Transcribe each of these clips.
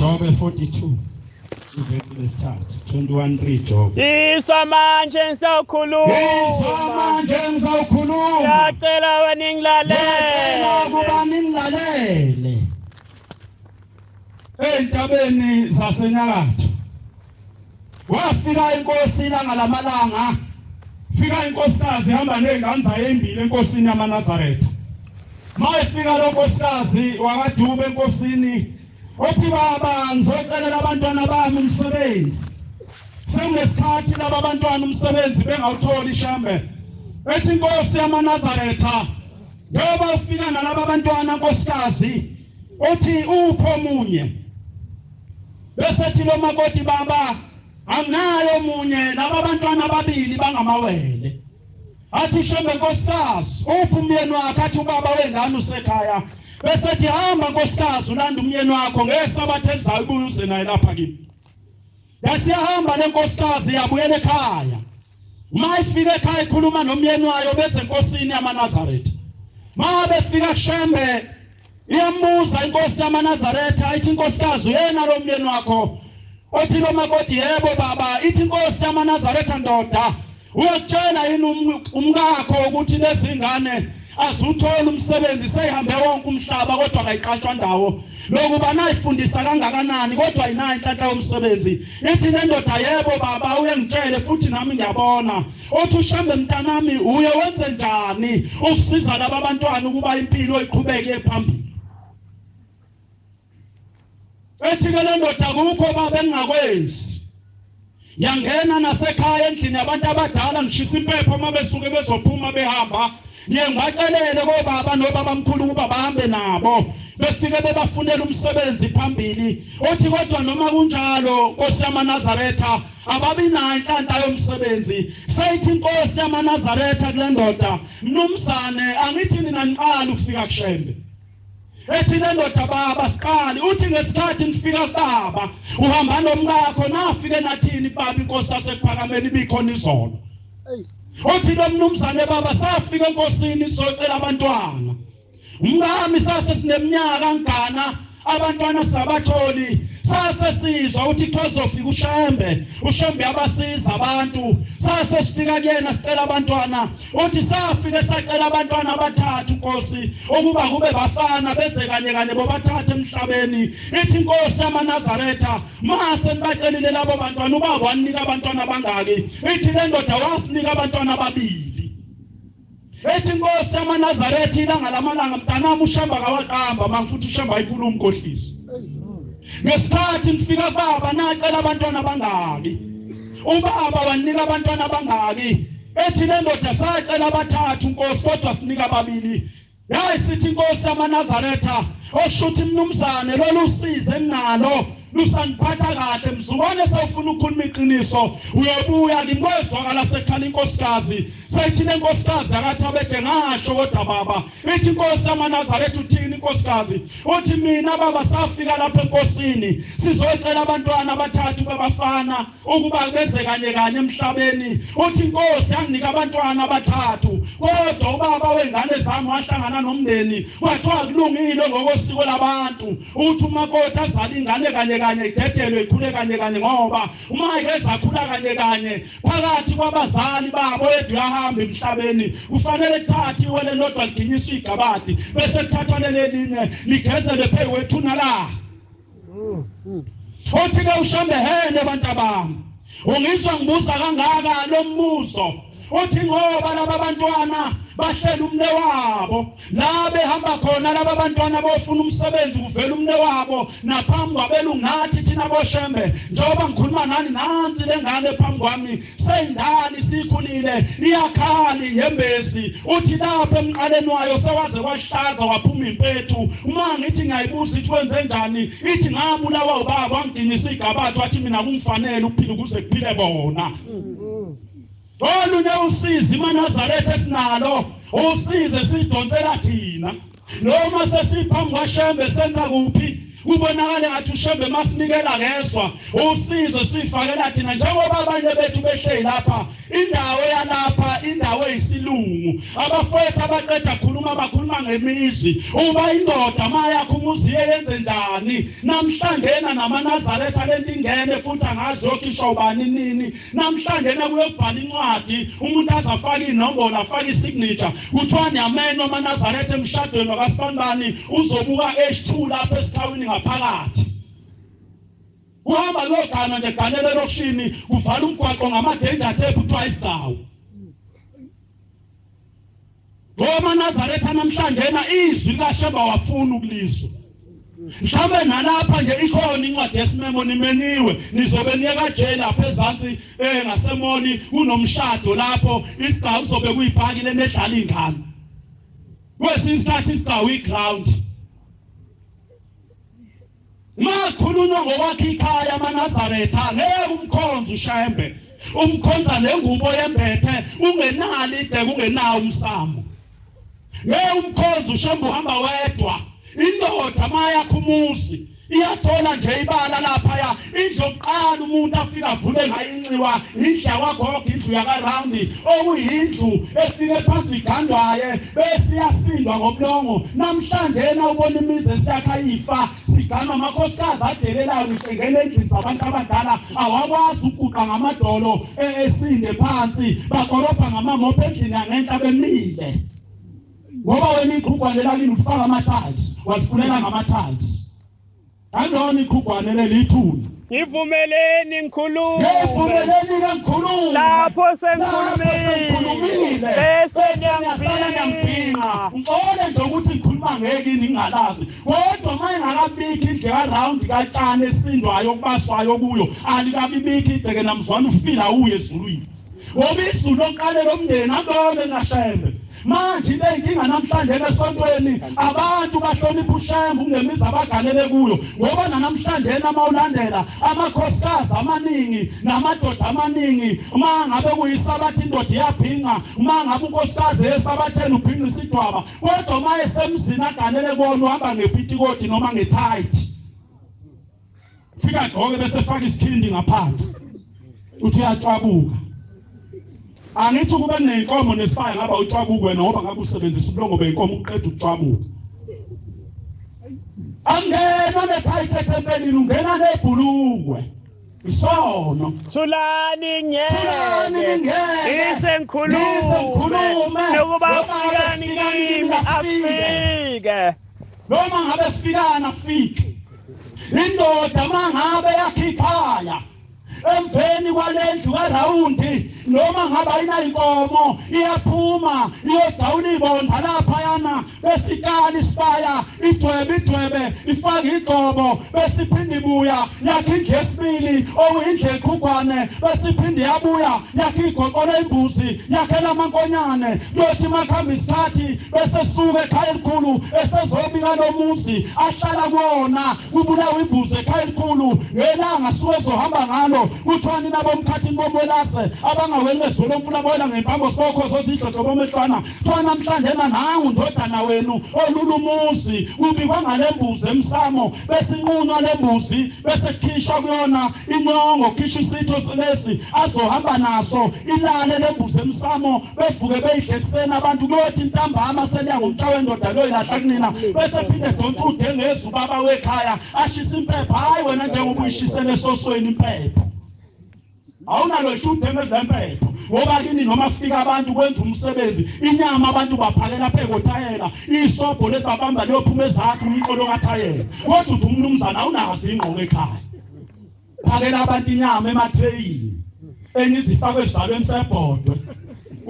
Job 42 verse lesithathu 21 Job. Isamanje ngisawukhuluma. Ngiyacela wena ngilalele. Entabeni zasenyakatho wafika inkosi ilanga lamalanga, fika inkosikazi ihamba nezingane zayo ezimbili enkosini yamaNazaretha. Mayefika lo nkosikazi wakadube enkosini, othi baba ngizocelela abantwana bami umsebenzi. Sekunesikhathi laba abantwana umsebenzi bengawutholi ishambe. Ethi inkosi yamaNazaretha, njengoba ufika nalaba abantwana nkosikazi, uthi upho omunye. Bese thi lo makoti baba anginayo munye, laba abantwana ababili bangamawele. Athi shembe nkosikazi, uphi umyeni wakhe? Athi ubaba wengane usekhaya. Bese thi hamba nkosikazi ulanda umyeni wakho, ngesabatha elizayo ubuye uze naye lapha kimi. Yasihamba le nkosikazi yabuyela ekhaya. Mayifika ekhaya ikhuluma nomyeni wayo bese enkosini yamaNazaretha. Mabefika kushembe iyambuza inkosi yamaNazaretha, ithi inkosikazi uyena lo myeni wakho? Othi lo makoti yebo baba. Ithi inkosi yamaNazaretha, ndoda uyakutshela yini umkakho ukuthi lezingane azuthola umsebenzi, seyihambe wonke umhlaba kodwa kayiqashwa ndawo, lokuba nayifundisa kangakanani kodwa ayinayo inhlanhla yomsebenzi? Ithi le ndoda yebo baba, uyangitshele futhi nami ngiyabona. Uthi ushambe mntanami, uye wenze njani ukusiza laba abantwana ukuba impilo iqhubeke phambili? Ethi ke le ndoda kukho baba engakwenzi, yangena nasekhaya endlini yabantu abadala, ngishisa impepho mabesuke bezophuma behamba, ngiye ngibacelele kobaba nobabamkhulu ukuba bahambe nabo befike bebafunela umsebenzi phambili. Uthi kodwa noma kunjalo Nkosi yamaNazaretha ababi nayo inhlanhla yomsebenzi. Seyithi inkosi yamaNazaretha kule ndoda, mnumzane angithi nina niqala ufika kushembe. Ethi le ndoda baba siqali. Uthi ngesikhathi nifika kubaba uhamba nomkakho, nafike nathini baba inkosi yasekuphakameni ibikhona izolo. Uthi lo mnumzane baba safika enkosini socela abantwana. Umngami sase sineminyaka ngana abantwana sabatholi, sase sizwa uthi kuzofika ushembe yabasiza abantu. Sase sifika kuyena sicela abantwana. Uthi safike sacela abantwana abathathu Nkosi ukuba kube bafana beze kanye bobathathe emhlabeni. Ithi inkosi yamaNazaretha mase nibacelile labo bantwana ubaba wanika abantwana bangaki? Ithi le ndoda wasinika abantwana ababili. Ethi inkosi yamaNazaretha ilanga lamalanga, mntanami ushamba kawaqamba mangifuthi ushamba ayikhuluma umkhohlisi. Ngesikhathi nifika baba nacela abantwana bangaki? Ubaba wanika abantwana bangaki? Ethi le ndoda sacela abathathu Nkosi kodwa sinika ababili. yayi sithi inkosi yamaNazaretha oshuthi mnumzane lolu size nalo lusangiphatha kahle mzukwane sewufuna ukukhuluma iqiniso uyobuya ngimwezwakala sekhala inkosikazi sethi lenkosikazi akathabethe ngasho kodwa baba ithi inkosi yamaNazaretha uthini inkosikazi uthi mina baba safika lapha enkosini sizocela abantwana abathathu babafana ukuba beze kanye kanye emhlabeni uthi inkosi yanginika abantwana abathathu kodwa ubaba wengane zami wahlangana nomndeni wathiwa kulungile ngokosiko labantu uthi umakoti azala ingane kanye kanye idedelwe ikhule kanye kanye ngoba uma ezakhula kanye kanye phakathi kwabazali babo eduyahamba emhlabeni kufanele thathi iwele lodwa liginyiswe igabadi bese kuthathwa lelinye ligezele phewethuna la uthi ke ushambe hene bantabami ungizwa ngibuza kangaka lo mbuzo uthi ngoba laba bantwana bahlela umne wabo la behamba khona laba bantwana bofuna umsebenzi kuvela umne wabo naphambi kwabelungu nathi thina boshembe njengoba ngikhuluma nani nansi lengane phambi kwami seyindali sikhulile iyakhali yembezi uthi lapha emqaleni wayo sewaze kwahlaza waphuma impethu uma ngithi ngayibuza ithi wenze njani ithi ngabulawa ubaba wangiginyisa igabathi wathi mina kungifanele ukuphila ukuze kuphile bona olunye usizi imaNazaretha esinalo usize sidonsela thina noma sesiphambi kwaShembe senza kuphi kubonakala ngathi uShembe masinikela ngezwa usize sifakela thina njengoba abanye bethu behleli lapha indawo yalapha indawo eyisilungu abafowethu abaqeda khuluma bakhuluma ngemizi uba indoda mayakho umuzi yenze njani namhlanje namaNazaretha lento ingene futhi angazi yokisho ubani nini namhlanje kuyobhala incwadi umuntu azafaka inombolo afaka isignature kuthiwa niyamena amaNazaretha emshadweni kaSibani uzobuka H2 lapha esikhawini ngaphakathi uhamba logana nje ganele lokushini kuvala umgwaqo ngama-danger tape twice dawo ngomaNazaretha namhlanje izwi likaShembe wafuna ukulizwa mhlawumbe nalapha nje ikhona incwadi yesimemo nimeniwe nizobe niye kajele lapha ezansi ngasemoli kunomshado lapho isigcawu kuzobe kuyibhaki lena edlala ingane kwesinye isikhathi isigcawu iground makhulunywa ngokwakhe ikhaya amaNazaretha ngeke umkhonza uShembe umkhonza nengubo yembethe ungenali ide kungenawo umsamo ngeke umkhonza uShembe uhamba wedwa indoda mayakho umuzi iyathola nje ibala lapha ya indlu yokuqala umuntu afika avule ngayo inxiwa indlu yakwagogo indlu yakaRoundi okuyindlu efike phansi igandwaye bese iyasindwa ngomlongo namhlanje ubona imizi esiyakha ifa sigama amakhosikazi adelelayo ngishengele endlini zabantu abadala awakwazi ukuguqa ngamadolo esinde phansi bakorobha ngamamopho endlini yangenhla bemile ngoba wena iqhugwane lakini ufaka ama-tiles walifunela ngama-tiles andona iqhugwane lelithuna Ngivumeleni ngikhulume lapho sengikhulumile bese ngiyamphinga ngicole nje ukuthi ngikhuluma ngekini ngingalazi kodwa uma engakabikho indle kaRoundi katshane esindwayo kubaswayo kuyo alikabibikho ideke namzwana ufila uye ezulwini ngoba izulu lokuqala lomndeni ambone ngaShembe manje le inkinga namhlanje esontweni abantu bahlonipha uShembe ungemizi abaganele kuyo ngoba namhlanje amawulandela amakhosikazi amaningi namadoda amaningi uma ngabe kuyisabathi indoda iyabhinqa uma ngabe unkosikazi esabatheni ubhinqa isidwaba kodwa uma esemzini aganele kona uhamba ngephitikoti noma ngethayithi fika gqoke bese faka isikhindi ngaphansi uthi uyatshwabuka angithi kube nenkomo nesifaya ngaba utshwabukwe ngoba ngabe usebenzisa ubulongo benkomo uqeda ukutshwabuka angena nethayithi ethempelini ungena nebhulungwe isono thulani ngeke ngikhulume nokuba fikani kimi afike noma ngabe fikana afike indoda mangabe yakhikhaya emveni kwalendlu kaRawundi noma ngaba inayinkomo iyaphuma iyodawula ibonda lapha yana besikali isibaya idwebe ifaka igcobo besiphinde ibuya yakhe indlu yesibili okuyindlu eqhugwane besiphinde yabuya yakhe igoqolo imbuzi yakhe lamankonyane yothi makhamba isikhathi bese suka ekhaya elikhulu esezobika lomuzi ahlala kuwona kubulawa imbuzi ekhaya elikhulu ngelanga suke ezohamba ngalo kuthiwani nabo mkhathini bomwelase abangaweli bezulu omfuna boyela ngempambo sibokho zozidlodlo bomehlwana kuthiwa namhlanje nangu ndodana wenu olula umuzi kubikwa ngale mbuzi emsamo besinqunywa le mbuzi bese kukhishwa kuyona inyongo kukhishwa isitho lesi azohamba naso ilale le mbuzi emsamo bevuke beyidle ekuseni abantu kuyothi intambama seliya ngomtsha wendoda loyilahla kunina bese phinde donsa udengeza ubaba wekhaya ashisa impepha hayi wena njengoba uyishisele esosweni impepha awunalo ishudenge ezempepha ngoba kini noma kufika abantu kwenza umsebenzi inyama abantu baphakela pheko thayela isobho lebabamba leyophuma ezathu umqolo kathayela kodwa uthi umnumzana awunazi ingqondo ekhaya phakela abantu inyama ematheyini enye izifakwe esivalweni sebhodwe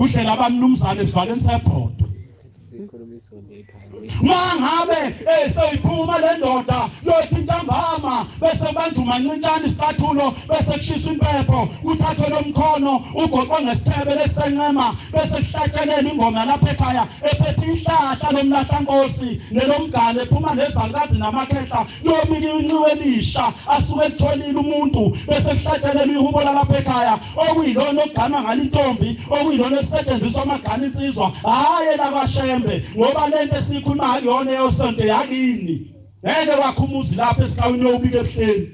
uhlela abamnumzana esivalweni sebhodwe mangabe seyiphuma le ndoda yothi intambama bese bantu mancintshana isicathulo bese kushisa impepho kuthathwe lomkhono ugoqwe ngesithebe lesenqema bese kuhlatshelela ingoma lapha ekhaya ephethe ihlahla lomlahlankosi nelomgane ephuma nezalukazi namakhehla yomike inxiwe elisha asuke ekutholile umuntu bese kuhlatshelela ihubo lapha ekhaya okuyilona okuganwa ngalintombi okuyilona esisetshenziswa amagane insizwa hayi lakwaShembe ngoba lento esikhuluma ngiyona eyosonto yakini ngeke wakhumuzi lapha esikawini yobika ebuhleni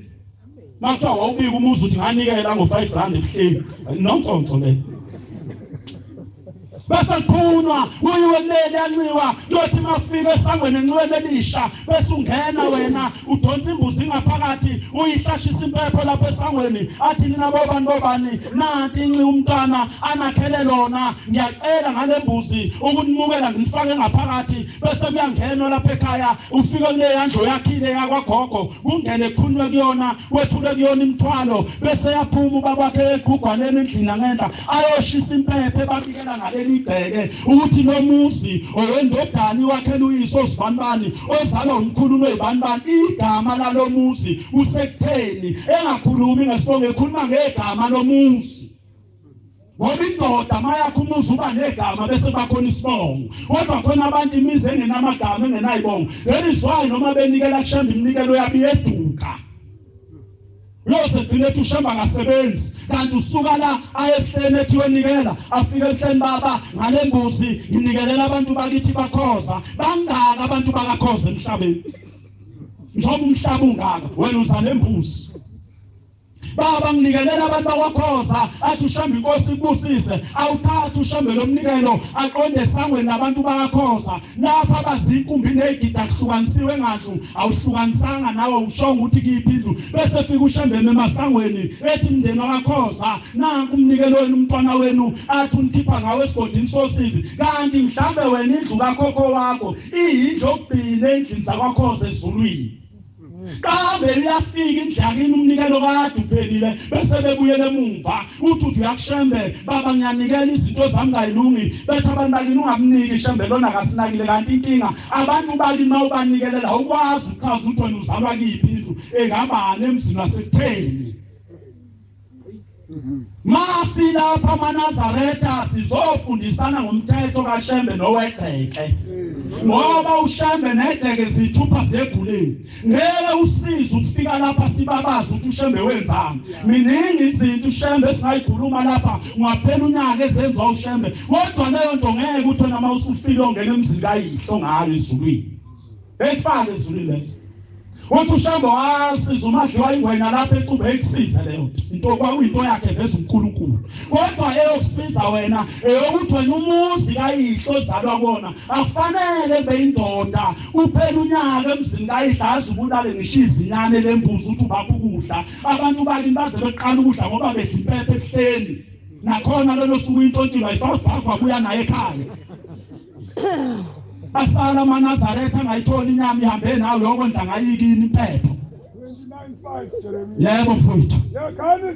makuthiwa wawubika umuzi uthi nganikela ngo5 ebuhleni nontsonto le bese kuphunwa uyiwe kuleli yanciwa yothi mafika esangweni enxiweni elisha bese ungena wena udonsa imbuzi ngaphakathi uyihlashisa impepho lapha esangweni athi nina bobani nanti inci umntwana anakhele lona ngiyacela ngale mbuzi ukunimukela ngifake ngaphakathi bese kuyangenwa lapha ekhaya ufike kule yandlo yakhile yakwagogo kungene ekhulunywe kuyona wethule kuyona imthwalo bese yaphuma ubabakhe eqhugwaneni endlini ngenda ayoshisa impepho ebabikela ngaleli igceke ukuthi nomuzi owendodani wakhe luyiso sibanibani ozalwa umkhulu noyibanibani igama lalomuzi usekutheni engakhulumi ngesibongo ekhuluma ngegama lomuzi ngoba indoda mayakho umuzi uba negama bese bakhona isibongo kodwa khona abantu imizi engenamagama engenayibongo elizwayo noma benikela kushamba iminikelo yabiyeduka Yose kulethu ushamba ngasebenzi kanti usuka la ayehlene ethi wenikela afike ehleni baba ngale mbuzi nginikelela abantu bakithi bakhoza bangaka abantu bakakhoza emhlabeni njengoba umhlaba ungaka wena uzale mbuzi baba nginikelela abantu bakhoza athi ushamba inkosi ibusise awuthatha ushambe lomnikelo aqonde esangweni nabantu bakhoza lapha bazinkumbi negida kuhlukanisiwe ngasho awuhlukanisanga nawe ushonga ukuthi kiphindlu bese fika ushambe emasangweni ethi mndeni wakhoza nanku umnikelo wenu umntwana wenu athi unikhipha ngawe esigodini sosizi kanti mhlambe wena indlu kakhokho wakho iyindlu okugcina endlini zakhoza ezulwini kambe uyafika indlakini umnikelo kade uphelile bese bebuyele emuva uthi uyakushembe baba ngiyanikela izinto zami ngayilungi bethu abantu bakini ungamniki ishembe lona akasinakile kanti inkinga abantu bakini mawubanikelela ukwazi uchaza ukuthi wena uzalwa kiphi indlu engabani emzini wasekutheni Masi lapha maNazaretha sizofundisana ngomthetho kaShembe nowegceke ngoba uShembe nedeke zithupha zeguleni ngeke usize ukufika lapha sibabaza ukuthi uShembe wenzani miningi izinto uShembe singayikhuluma lapha ngaphela unyaka ezenziwa uShembe kodwa leyo nto ngeke uthi noma usufile ongena emzini kayihlo ngayo ezulwini efake ezulwini leyo uthi uShembe wasiza uMadli wayingwena lapha eCube ekisiza leyo into kwakuyinto yakhe veza uNkulunkulu kodwa eyokusiza wena eyokuthi wena umuzi kayihlo zalwa kona afanele beyindoda uphela unyaka emzini kayidlaza ubulale ngishiza inyane lembuzi uthi ubapha ukudla abantu bakini baze beqala ukudla ngoba bedla impepho ebuhleni nakhona lelo suku intontilo ayifakwa buya naye ekhaya asala maNazaretha ngayithola inyama ihambe nawe yokondla ngayikini impepho Yebo mfowethu. Yakhani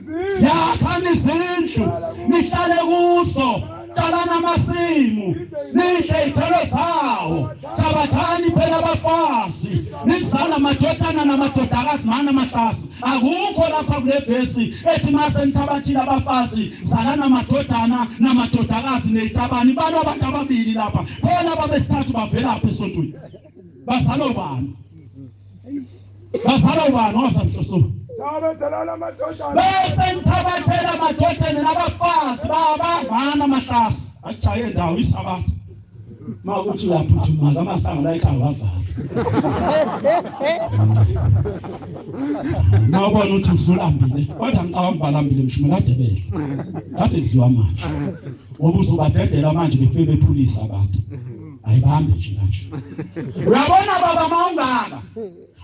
Yakhani izindlu nihlale kuzo. Tshalani amasimu nidle iy'thelo zawo. Thabathani phela abafazi nizala amadodana namadodakazi mana amahlasi. Akukho lapha kule vesi ethi mase nithabathile abafazi zalana amadodana namadodakazi ney'tabani. Balo abantu ababili lapha phela babesithathu bavelaphi esontweni. Bazalo bani? Bazalo bani osamhloso? Bese nithabathela amadodana nabafazi baba amahlasi. Asichaye ndawo isabatha. Makuthi uyaphuthuma ngamasango la ekhaya wavala. Mawubona uthi usulambile kodwa ngicabanga balambile mshumela kade behle. Thathe kudliwa manje. Ngoba uzobadedela manje befike bephulisa abantu. Ayibahambe nje kanje. Uyabona baba mawungaka.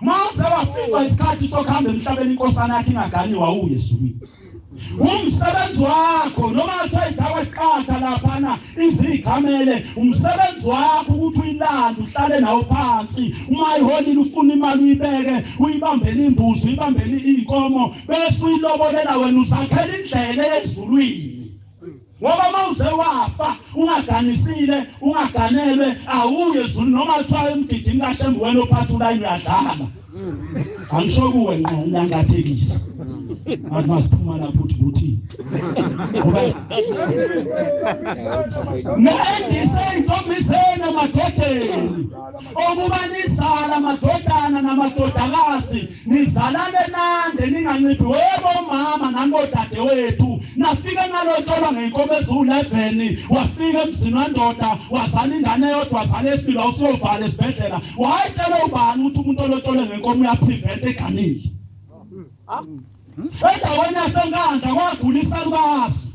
Mawuze wafika isikhathi sokuhamba emhlabeni inkosana yakhe ingaganiwa uye ezulwini. Umsebenzi wakho noma uthe indawo esiqatha laphana izigcamele umsebenzi wakho ukuthi uyilanda uhlale nawo phansi uma iholile ufuna imali uyibeke uyibambele imbuzi uyibambele inkomo bese uyilobolela wena uzakhela indlela ezulwini. Ngoba mawuze wafa ungaganisile ungaganelwe awuye ezulwini noma uthiwa emgidini kaShembe wena ophatha ulayini uyadlala. Angisho kuwe ngqo unyangathekisa. Abantu masiphuma lapho uthi ngoba nendise intombisene amadodeni okuba nizala amadodana namadodakazi nizalane nande ninganciphi webo mama nangodade wethu nafika nalotsholwa ngeyinkomo eziwu-11 wafika emzini wendoda wazala ingane yodwa wazala esibili awusiyovala esibhedlela wayitshela ubani ukuthi umuntu olotsholwe ngenkomo uyapreventa eganile. Endaweni yasenkandla kwagula isalukazi.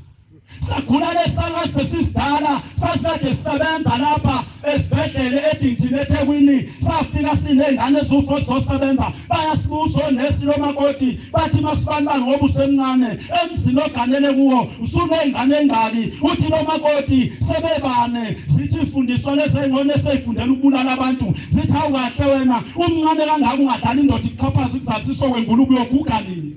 Sagula lesalukazi sesisidala sasade sisebenza lapha esibhedlela eDington eThekwini. Safika siney'ngane ezufo zizosebenza bayasibuza onesi lomakoti bathi masibani ngoba usemncane emzini oganele kuwo usuney'ngane engaki uthi lomakoti sebebane zithi ifundiswa lezengqono eseyifundela ukubulala abantu zithi awukahle wena umncane kangaka ungadlala indoda ichaphaza ikuzasiso kwengulube yoguga nini.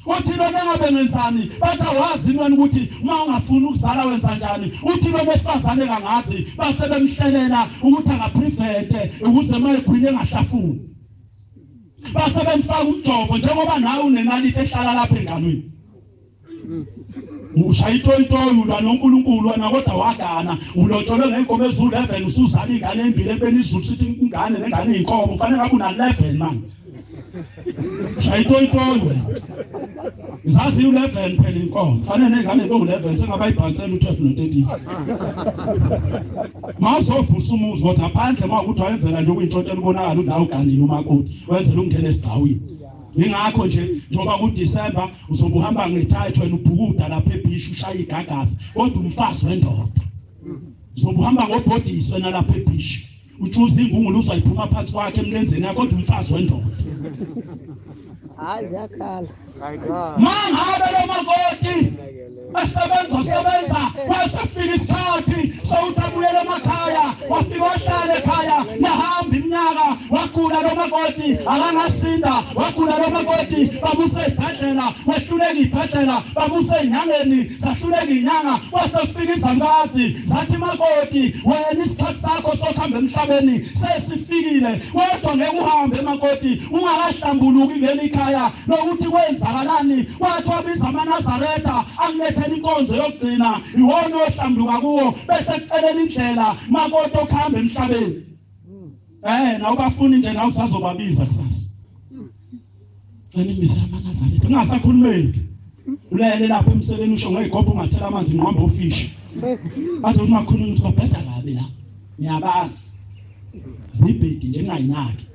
Uthi lona ngabe ngenzani bathi awazi wena ukuthi uma ungafuni ukuzala wenza njani. Uthi lo besifazane kangathi base bemhlelela ukuthi angaprevente ukuze mayigwile engahlafuni. Base bemfaka umjovo njengoba nawe unenaliti ehlala lapha enganweni. Ushaya itoyitoyi ulwa noNkulunkulu wena kodwa wagana ulotsholwe ngey'nkomo eziwu-11 usuzala ingane embili ebeni izulu sithi ingane nengane iy'nkomo kufanele ngabe una-11 manje. Ushaya itoyitoyi wena. Zazi u-11 phela inkomo fanele nengane eku-11 sengabayibhansela u-12 no-13. Mawuzovusa umuzi kodwa ngaphandle mawukuthi wayenzela nje ukuyintshontshelwa ubonakala unawo uganile umakoti wenzela ukungena esigcawini. Ingakho nje njengoba kuDisemba uzobe uhamba ngethayithi wena ubhukuda lapha eBhishi ushaya igagasi kodwa umfazi wendoda. Uzobe uhamba ngobhodisi wena lapha eBhishi utshuza ingungulu uzayiphuma phansi kwakhe emlenzeni yakho kodwa umfazi wendoda. Hayi zakhala. Mangabe lo makoti asebenza kwasefika isikhathi sowuthi abuyele emakhaya wafika wahlala ekhaya nahamba iminyaka wagula lo makoti akangasinda wagula lo makoti bamuse ibhedlela wehluleka ibhedlela bamuse inyangeni sahluleka inyanga wasefika izalukazi zathi makoti wena isikhathi sakho sokuhamba emhlabeni sesifikile kodwa ngeke uhambe makoti ungakahlambuluki ngeli khaya lokuthi kwenzakalani wathi wabiza amaNazaretha angilethela inkonzo yokugcina iwona ohlambuluka kuwo bese kucelela indlela makoti okuhamba emhlabeni. Na ubafuni nje nawe usazobabiza kusasa. Cela imbisela amaNazaretha ungasakhulumeki. Ulele lapha emseleni usho ngeyigobho ungathela amanzi ngqombe ofishi. Bathi uma khuluma ukuthi babheda kabi la. Ngiyabazi. Zibhedi njengayinaki.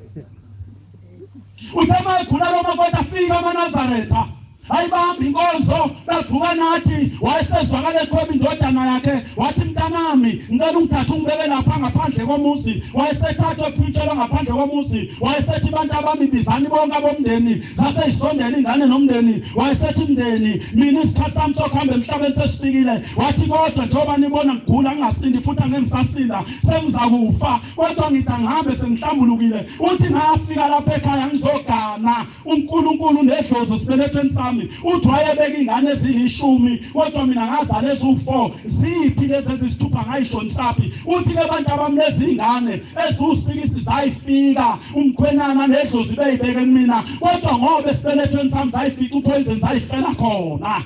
Uthema egula lo makoti afika amaNazaretha ayibamba inkonzo bavuka nathi wayesezwakala ekhoma indodana yakhe wathi mntanami ngicela ungithathe ungibeke lapha ngaphandle komuzi wayesethatha ephuthelwa ngaphandle komuzi wayesethi bantu abami bizani bonke abomndeni zaseyisondela ingane nomndeni wayesethi mndeni mina isikhathi sami sokuhamba emhlabeni sesifikile wathi kodwa njengoba nibona ngigula ngingasindi futhi angengisasinda sengizakufa kodwa ngithi ngihambe sengihlambulukile uthi ngafika lapha ekhaya ngizogana uNkulunkulu nedlozi sibelethweni sami uthi wayebeka ingane eziyishumi kodwa mina ngazala ezu4 ziphi lezi ezisithupha ngayishonisaphi uthi ke bantu abamlezi ingane ezu60 zayifika umkhwenana nedlozi beyibeke kumina kodwa ngoba esibelethweni sami zayifika uPoison zayifela khona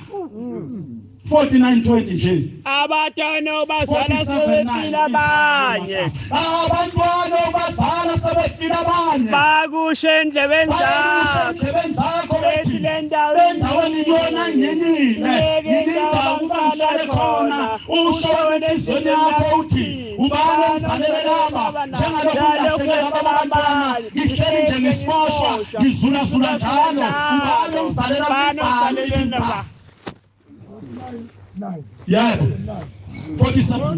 49:20 nje Abantwana bazala sebefile abanye. Abantwana bazala sebefile abanye. Bakushe endlebeni zakho. Bethi le ndawo niyona nyenile. Ngilinda ukuba ngihlale khona. Usho wenhlizweni yakho uthi ubani umzalele laba njengalokhu ngahlelela abantwana. Ngihleli nje ngisifosha ngizula njalo. Ubani umzalela laba. Yeah. 47.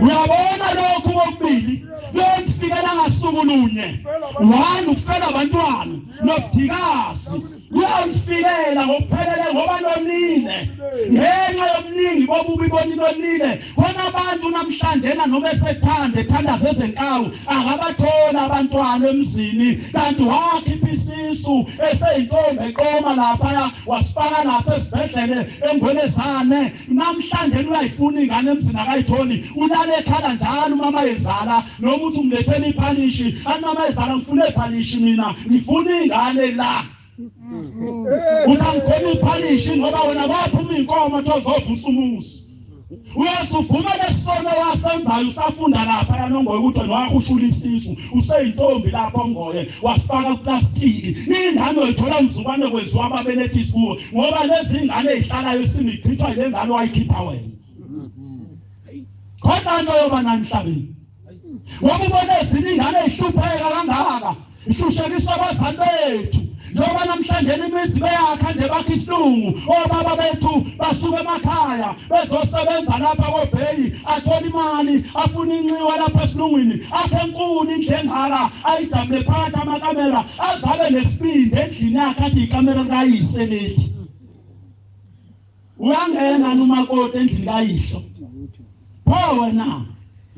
Uyabona lokhu kokubili lesifikela ngasuku lunye. Wani ufela abantwana nobudikazi. Uyamfikela ngokuphelele ngoba nonile. Ngenxa yomningi bobubi bonile. Khona abantu namhlanje noma esethanda ethandaza ezenkawu akabathola abantwana emzini kanti wakhipha isisu eseyintombi eqoma lapha wasifaka lapha esibhedlele engwelezane namhlanje uyayifuna ingane emzini akayitholi ulale ekhala njalo mama ezala noma uthi umlethele iphalishi mama ezala ngifuna iphalishi mina ngifuna ingane la utangikhona iphalishi ngoba wena waphuma inkomo thozovusa umusi uyasuvuma lesono wasenzayo usafunda lapha yanongoye ukuthi wena wakushula isisu useyintombi lapha ongoye wasifaka kuplastiki ingane oyithola umzukwane kwenziwa ababelethisi kuwo ngoba lezi ingane ezihlalayo simichithwa ile ngane wayikhipha wena kodwa nje yoba namhlabeni ngoba ubone ezinye ingane ezihlupheka kangaka ihlushekiswa abazali bethu njengoba namhlanje imizi beyakha nje bakha isilungu obaba bethu basuka emakhaya bezosebenza lapha koBheyi athola imali afuna inxiwa lapha esilungwini akhe enkuni indlengaka ayidabule phakathi amakamera azabe nesibindi endlini yakhe athi ikamera likayise lethi uyangena nomakoti endlini kayisho pho wena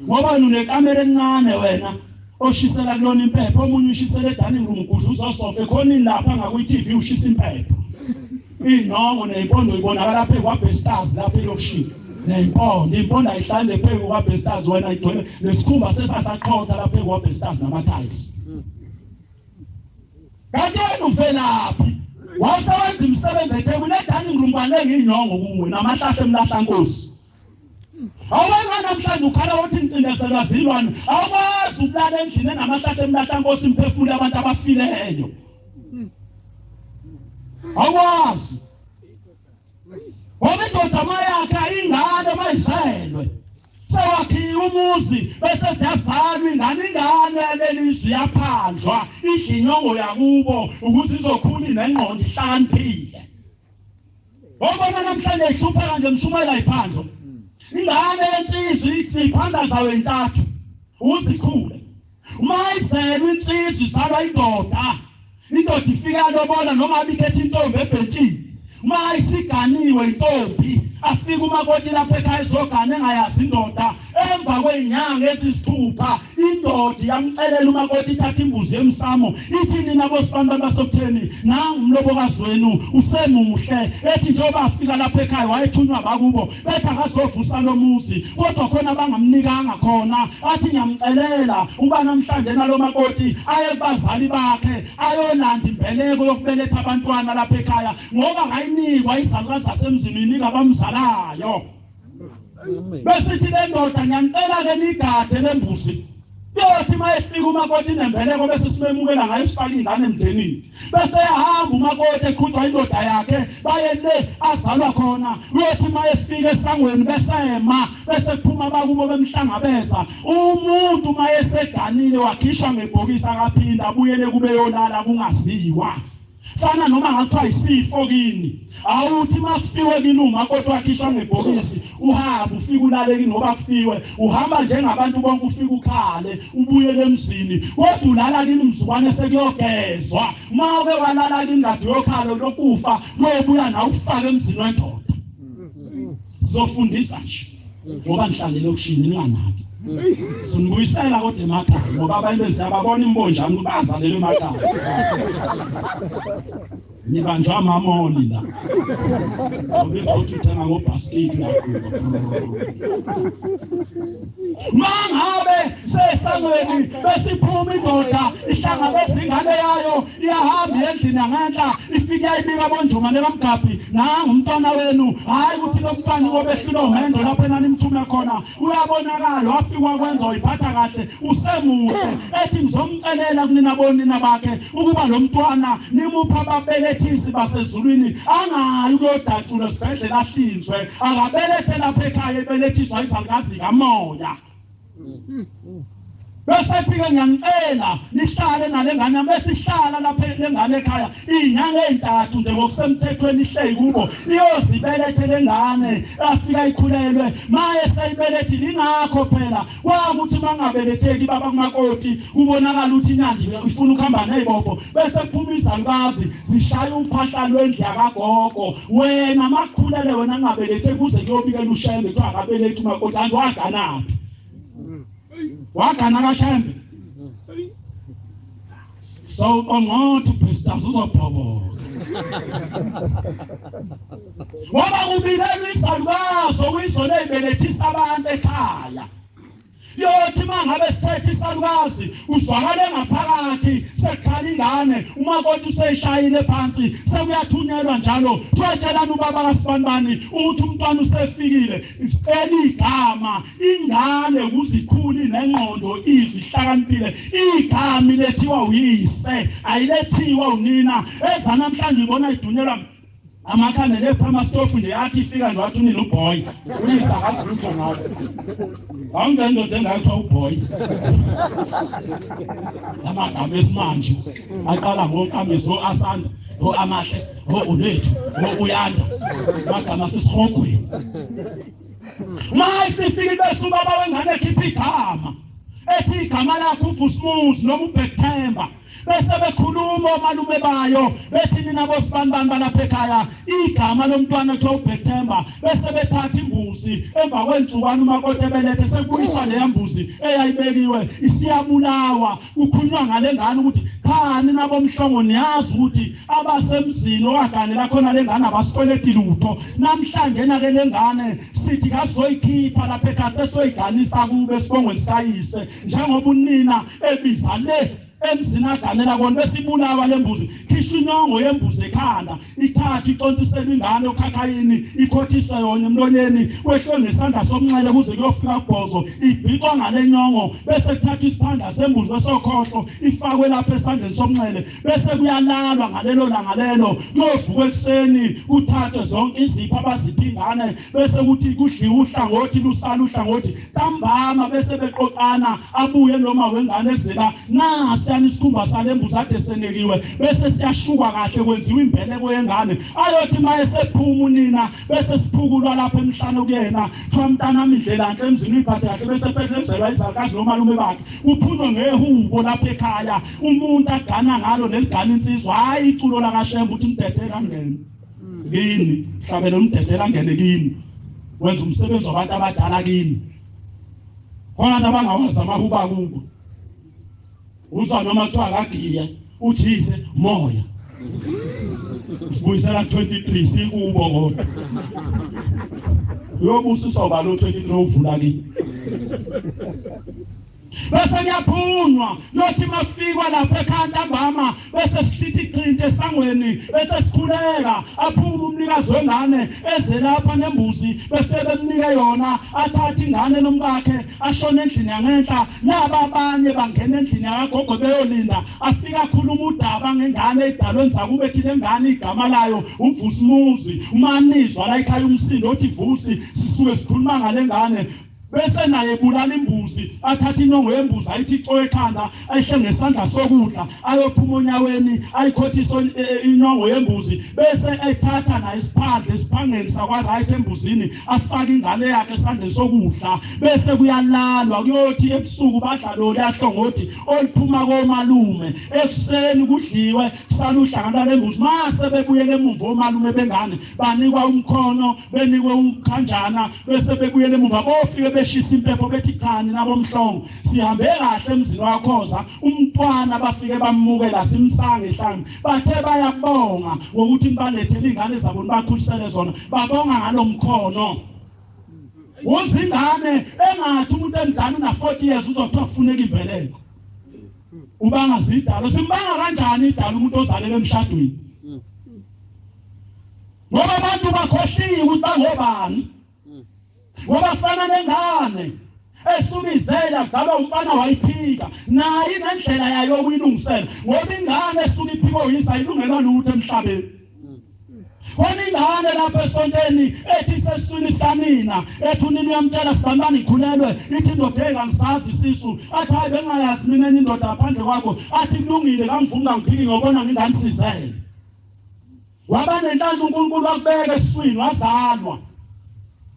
ngoba unekamera encane wena oshisela kulona impepho omunye ushisela edining room ukudla uzosofa khona lapha ngaku TV ushisa impepho inongo nempondo ibonakala lapha kwaBestars lapha elokushini nempondo ayihlande phezu kwaBestars wena igcwele lesikhumba sesasaqhotha lapha kwaBestars nama-tiles kanti wena uvelaphi wasewenza imisebenzi eThekwini edining room kanenge inongo kuwe namahlahla emlahlankosi awena namhlanje ukhala uthi incindezelwa zilwane awukwazi ukulala endlini enamahlahla emlahlankosi imphefumule abantu abafileyo awukwazi ngoba indoda mayakha ingane mayizelwe sewakhiya umuzi bese siyazalwa ingane lelizwi yaphandlwa idla inyongo yakubo ukuze izokhula inengqondo ihlakaniphile ngoba namhlanje ihlupha nje mshumayela iphandlo ingane yensizwe iphanda zawe intathu uzikhule mayizelwe insizwe izalwa indoda ifika lobona noma abikhetha intombi ebhentshini mayisiganiwe intombi afika umakoti lapha ekhaya izogana engayazi indoda emva kwenyanga ezisithupha indoda yamcelela umakoti ithatha imbuzi yemsamo ithi nina bosibantu abasokutheni nangu umlobokazi wenu usemuhle ethi njengoba afika lapha ekhaya wayethunywa bakubo bethi akazovusa lo muzi kodwa khona abangamnikanga khona athi ngiyamcelela uba namhlanje nalo makoti aye kubazali bakhe ayolanda imbeleko yokubeletha abantwana lapha ekhaya ngoba ngayinikwa izalukazi zasemzini inika abamzalayo besithi le ndoda ngiyacela ke nigade lembuzi yothi mayefika umakoti nembeleko bese simemukela ngayo sifaka ingane emndenini bese yahamba umakoti eqhutshwa indoda yakhe baye le azalwa khona yothi mayefika esangweni besema bese kuphuma bakubo bemhlangabeza umuntu mayeseganile wakhishwa ngebhokisi akaphinda abuyele kube yolala kungaziwa Fana noma ngathiwa isifo kini awuthi makufiwe kini uma kodwa wakhishwa ngebhokisi uhamba ufika ulale kini ngoba kufiwe uhamba njengabantu bonke ufika ukhale ubuyele emzini kodwa ulala kini mzukwane sekuyogezwa uma uke walala kini ngathi uyokhala lokufa uyobuya nawe ufake emzini wendoda sizofundisa nje ngoba nihlalele okushini ninganaki Sunibuyisela kodwa emakhaya ngoba abantu bezababona imbonjana bazalelwe emakhaya. Nibanjwa amamoli la. Ngokuthi uthenga ngobasket lakho. Mangabe sesangweni besiphuma indoda ihlangabeza ingane yayo iyahamba endlini yangenhla ifika ibika bonjumane kaMgabhi nanga umntwana wenu hayi ukuthi lo mntwana obehlilo umendo lapho enani imthume khona uyabonakala wafika kwenza uyiphatha kahle usemuhle ethi ngizomcelela kunina bonina bakhe ukuba lo mntwana nimupha ababelethisi basezulwini angayi ukuyodacula esibhedlela ahlinzwe akabelethe lapha ekhaya ebelethiswa izalukazi kamoya. Bese ke ngiyangicela nihlale nalengane mesihlala lapha lengane ekhaya inyanga ezintathu nje ngokusemthethweni ihleli kubo iyozibelethe lengane afika ikhulelwe maye seyibelethe lingakho phela kwakuthi mangabeletheki baba kumakoti kubonakala ukuthi inyandi ifuna ukuhamba nezibopho bese kuphuma izalukazi zishaya uphahla lwendlu yakagogo wena makukhulele wena ngabeletheki kuze kuyobikela ushembe kuthiwa akabelethi umakoti angiwaganaphi wakana kashembe so ongothi pastors uzobhoboka ngoba kubilelwa izalukazi okuyizona ezibelethisa abantu ekhaya yothi mangabe sithethe isalukazi uzwakale ngaphakathi sekhala ingane umakoti useshayile phansi sekuyathunyelwa njalo thotshelana ubaba kaSibanibani ukuthi umntwana usefikile isicela igama ingane ukuzikhuli nengqondo izihlakaniphile igama lethiwa uyise ayilethiwa unina eza namhlanje ibona idunyelwa amakhane lephama stofu nje yathi ifika nje wathi unina uboy uyisa ngathi lutho ngayo awungendoda engayithiwa uboy amagama esimanje aqala ngoqamiso asanda amahle ulethu uyanda amagama sisihogweni maye sifike bese ubaba wengane ekhipha igama ethi igama lakho uVusumuzi noma uBhethemba bese bekhuluma omalume bayo bethi nina boSibanibani balapha ekhaya igama lomntwana kuthiwa uBhethemba bese bethatha imbuzi emva kwensukwana umakoti ebelethe sekubuyiswa leya mbuzi eyayibekiwe isiyabulawa kukhulunywa ngale ngane ukuthi khani nabo mhlongo niyazi ukuthi abasemzini okagane la khona lengane abasikweleti lutho namhlanje na ke lengane sithi kazoyikhipha lapha ekhaya sesoyiganisa kube sibongweni sikayise njengoba unina ebiza le emzini aganela kona besibulawa lembuzi khisha inyongo yembuzi ekhanda ithatha icontsisela ingane okhakhayini ikhothiswe yona emlonyeni kwehlwe ngesandla somnxele kuze kuyofika kubhozo ibhiqwa ngale nyongo bese kuthatha isiphanda sembuzi esokhohlo ifakwe lapha esandleni somnxele bese kuyalalwa ngalelo langalelo kuyovuka ekseni kuthathwe zonke izipho abazipha ingane bese kuthi kudliwa uhlangothi lusala uhlangothi ntambama bese beqoqana abuye noma wengane ezela nasi isikhumba salembuzi ade senekiwe bese siyashuka kahle kwenziwa imbeleko yengane ayothi maye sephuma unina bese siphukulwa lapha emhlane kuyena kuthiwa mntanami indlela nhle emzini uyiphathe kahle bese phehlezelwa izalukazi nomalume bakhe kuphuzwa ngehubo lapha ekhaya umuntu agana ngalo neligana insizwa hayi iculo lakaShembe uthi umdedela ngene kini hlabela umdedela ngene kini wenza umsebenzi wabantu abadala kini khona abantu abangawazi amahuba kubo uzwa noma kuthiwa akagiya uthise moya sibuyisela 23 sikubo kodwa uyobusa soba lo 23 uvula kini bese ngiyaphunywa yothi mafikwa lapha ekhaya ntambama bese sihlithi iqinte esangweni bese sikhuleka aphuma umnikazi wengane eze lapha nembuzi bese bemnika yona athatha ingane nomkakhe ashona endlini yangenhla laba abanye bangena endlini yakagogo beyolinda afika khuluma udaba ngengane edalwe nzakube ethi lengane igama layo uVusumuzi umanizwa la ekhaya umsindo othi Vusi sisuke sikhuluma ngale ngane bese naye bulala imbuzi athatha inongo yembuzi ayithi ico ekhanda ayihle ngesandla sokudla ayophuma onyaweni ayikhothisa inongo yembuzi bese ethatha naye isiphandle esiphangeni sakwa right embuzini afaka ingane yakhe esandleni sokudla bese kuyalalwa kuyothi ebusuku badlalo liyahlongothi oliphuma komalume ekuseni kudliwe saluhlangana lembuzi mase bebuyele emuva omalume bengane banikwa umkhono benikwe ukhanjana bese bebuyele emuva bofike beshisa impepho bethi cha nabo mhlongo sihambe kahle emzini wakhoza umntwana bafike bamukela simsange ehlanga bathe bayabonga ngokuthi balethele ingane zabo bakhulisele zona babonga ngalomkhono uzingane engathi umuntu emdala una 40 years uzothiwa kufuneka imbeleko ubanga zidalo simbanga kanjani idalo umuntu ozalele emshadweni ngoba abantu bakhohliwe ukuthi bangobani ngoba kufana nengane esukizela zalwa umfana wayiphika naye nendlela yayo ukuyilungisela ngoba ingane esuka iphiko yisa ilungela lutho emhlabeni khona ingane lapha esonteni ethi sesiswini sanina ethi unini uyamtshela sibambani ikhulelwe ithi indoda engangisazi isisu athi hayi bengayazi mina enye indoda ngaphandle kwakho athi kulungile kamvumi ngiphiki ngobona nginganisizele waba nenhlanhla uNkulunkulu wakubeka esiswini wazalwa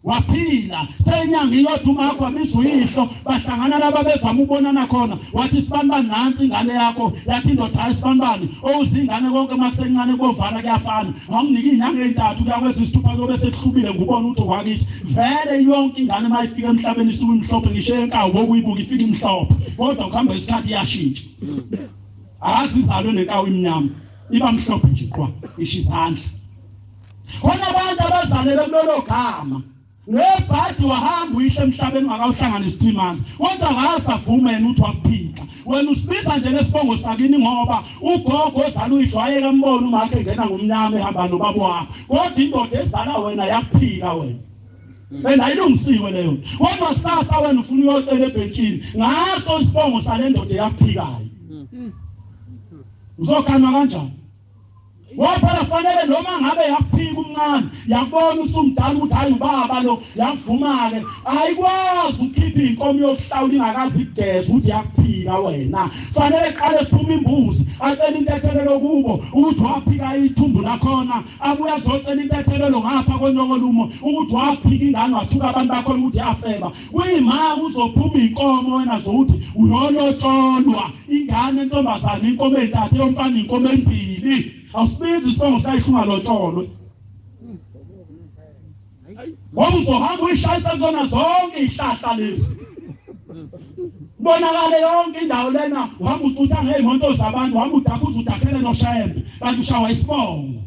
waphila thenyanga iyodwa umakho abiza uyihlo bahlangana laba bevama ubonana khona wathi sibanibani nansi ingane yakho yathi indoda hayi sibanibani owuzingane konke makusencane bovana kuyafana anginiki inyanga ezintathu kuyakwenza isithupha kobe sekuhlubile ngubona ukuthi kwakithi vele yonke ingane mayifika emhlabeni isuke imhlophe ngisho enkawu bokuyibuka ifika imhlophe kodwa kuhamba isikhathi iyashintsha azizalwe nenkawu imnyama iba mhlophe nje qwa ishizandla khona abantu abazalele kulolo gama nebhadi wahamba uyihle emhlabeni ngakawuhlanganisa 3 months kodwa akasavume yena uthi wakuphika wena usibiza nje lesibongo sakini ngoba ugogo ozala uyihlo wayeka mbona umakhe engena ngomnyama ehamba nobaba wakho kodwa indoda ezala wena yakuphika wena ayilungisiwe leyo kodwa kusasa wena ufuna uyocela ebhentshini ngaso isibongo sale ndoda yakuphikayo uzokhanwa kanjani Waphala fanele noma ngabe yakuphika umncane yakubona usumdala ukuthi hayi ubaba lo yakuvuma ke ayikwazi ukukhipha inkomo yokuhlawula ingakazi igeza ukuthi yakuphika wena fanele qale kuphuma imbuzi acela intethelelo kubo ukuthi waphika ithumbu lakhona abuya azocela intethelelo ngapha konyokolumo ukuthi waphika ingane wathuka abantu bakho ukuthi yafeba kuyima uzophuma inkomo wena zokuthi uyolotsholwa ingane entombazana inkomo entathe yomfana inkomo empili awusibizi isibongo sayishunga lotsholwe ngoba uzohamba uyishayisa zona zonke ihlahla lezi bonakale yonke indawo lena uhamba ucutha ngey'moto zabantu uhamba udakhuza udakhele noshayembe kanti ushawa isibongo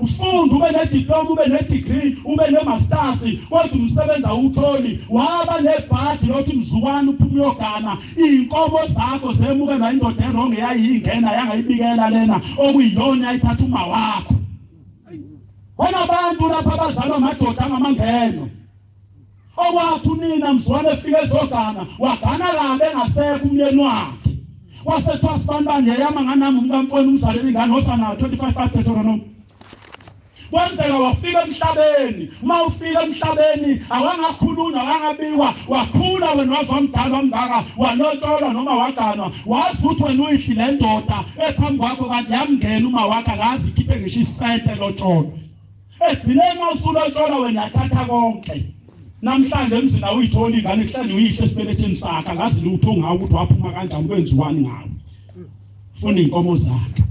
ufunda ube nediploma ube nedegree ube nemasters kodwa umsebenzi awutholi waba nebhadi lothi mzukwana uphuma uyogana iy'nkomo zakho zemukelwa indoda erongo eyayingena yangayibikela lena okuyiyona yayithatha uma wakho khona abantu lapha abazalwa amadoda angamangeno okwathi unina mzukwana efika ezogana wagana labe engasekho umyeni wakhe wasethiwa sibanibanje yama nganami umkamfweni umzaleli ingane osana 25 Deuteronomy kwenzeka wafika emhlabeni mawufika emhlabeni awangakhuluna awangabikwa wakhula wena wazomdala omngaka walotsholwa noma waganwa wazi ukuthi wena uyihlile ndoda ephambi kwakho kanti yamngena uma wakhe akazi ikhiphe ngisho isente lotsholo egcineni mawusulotsholwa wena yathatha konke namhlanje emzini awuyithola ingane kuhlale uyihle esibeletheni sakhe angazi lutho ngawo ukuthi waphuma kanjani kwenziwani ngawo funa inkomo zakhe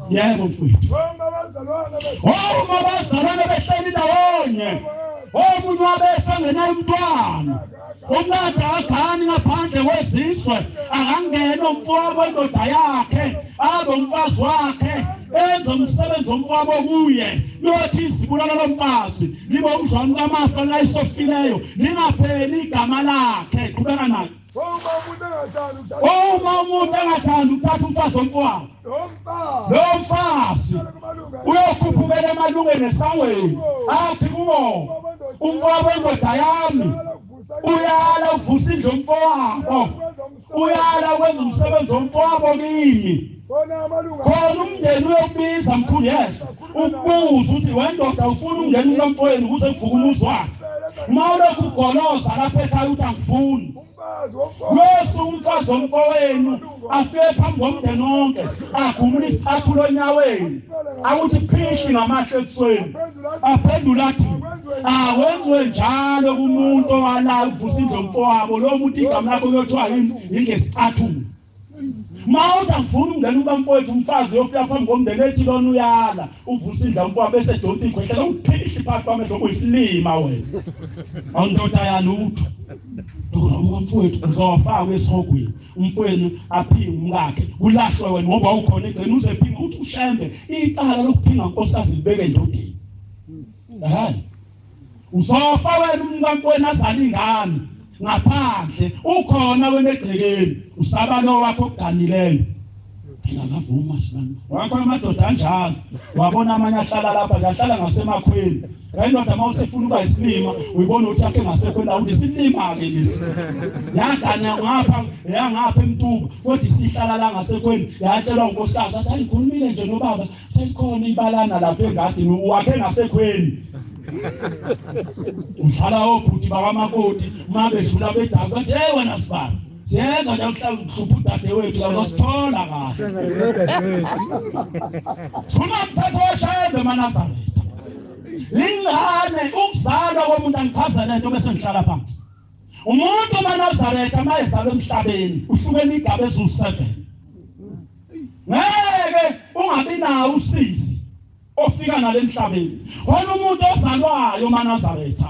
yebo mfowethu uma bazalwane behleli ndawonye omunye wabesengena umntwana umnatha agani ngaphandle kwezizwe akangena umfowabo indoda yakhe abe umfazi wakhe enza umsebenzi womfowabo kuye lothi izibulala lomfazi libe umdlwane kamafa layisofileyo lingapheli igama lakhe qhubeka naye uma umuntu engathanda ukuthatha umfazi womfowabo lo mfazi uyokhuphukela emalungeni esangweni athi kuwo umfowabo indoda yami uyala uvusa indlu yomfowabo uyala ukwenza umsebenzi womfowabo kimi khona umndeni uyokubiza mkhulu yes ukubuza ukuthi wendoda ufuna ungena kulomfowenu ukuze kuvuka umuzi wakhe mawulokhu ugoloza lapha ekhaya uthi angifuni Yesu umfazi womfowenu afike phambi komndeni wonke agumula isicathulo onyaweni akuthi phishi ngamahlo ebusweni aphendula athi awenziwe njalo kumuntu owala uvusa indlu mfowabo lo muntu igama lakho kuyothiwa yingesicathulo mawuthi angifuni ungena ubamfowethu umfazi uyofika phambi komndeni ethi lona uyala uvusa indlu mfowabo bese donsa ikhwehlela uphishi phakathi kwamehlo kuyisilima wena awundoda yalutho umfowethu uzofaka esihogweni umfowenu aphinga umkakhe ulahlwe wena ngoba ukhona egcina uzephinga uthi ushembe icala lokuphinga nkosikazi libeke endodeni uzofa wena umkamfowenu azala ingane ngaphandle ukhona wena egcekeni usaba lo wakho okuganileyo ngingavuma sibani wakhona amadoda anjalo wabona amanye ahlala lapha ahlala ngasemakhweni ayindoda mawusefuna ukuba isilima uyibona ukuthi akhe ngasekhwela ukuthi silima ke lesi yagana ngapha emtuba kodwa isihlala la ngasekhweni yatshelwa unkosikazi athi ayikhulumile nje nobaba ayikhona ibalana lapha engadini wakhe ngasekhweni uhlala obhuti bakamakoti mabedlula bedaku bathi hey wena sibaba siyenza nje ukuhlala uhlupha udade wethu uzosithola kahle thuma mthetho weshayembe eManazaretha lingane ukuzalwa komuntu angichaza lento bese ngihlala phansi umuntu eManazaretha mayezalwa emhlabeni uhlukene igaba ezu7 ngeke ungabi nawo usizi ofika nale emhlabeni wona umuntu ozalwayo eManazaretha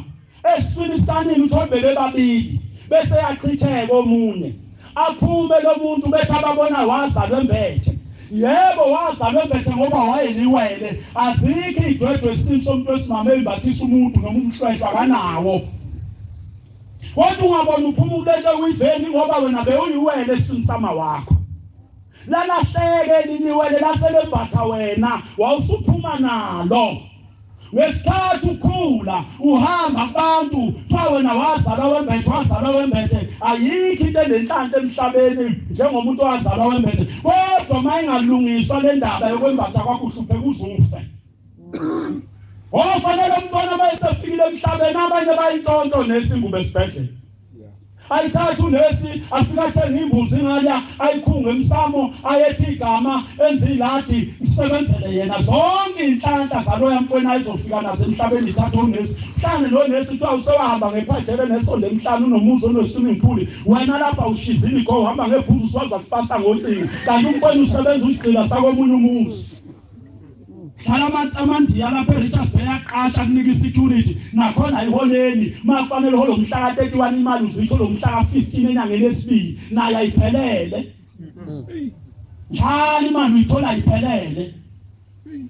esinisanini uthobele babili bese yachitheka omunye aphume lo muntu bethi ababona wazalwa embethe yebo wazalwa embethe ngoba wayeliwele azikho idwedwe esinto somuntu esimame embathisa umuntu noma umhlwehlwa kanawo kodwa ungabona uphumulele uyiveni ngoba wena bewuyiwele esinsama wakho lalahleke liniwele laselembatha wena wawusuphuma nalo ngesikhathi ukhula uhamba kubantu fa wena wazalwa wembethe ayikho into enenhlanhla emhlabeni njengomuntu owazalwa wembethe kodwa mayingalungiswa le ndaba yokwembatha kwakho uhlupheka uzufe ofanele umbona mayesefikile emhlabeni abanye bayintonto nesingubo esibhedlela ayithatha unesi afika athenga imbuzi ngala ayikhunga emsamo ayethi igama enze iladi isebenzele yena zonke inhlanhla zaloya mfowenu ayizofika nazo emhlabeni ithatha unesi hlane lo nesi uthi awusewahamba ngephathele nesonto emhlanu unomuzo onoswimming pool wena lapha ushizini go uhamba ngebhuzu uswaza kufasa ngocingo kanti umfowenu usebenza usigcila sakomunye umuzi hlala amandiya lapha eRichards Bay yaqasha kunika isecurity nakhona ayihoneni makufanele holo mhla ka31 imali uzithola umhla ka15 enyangeni yesibili naye ayiphelele njalo imali uyithola ayiphelele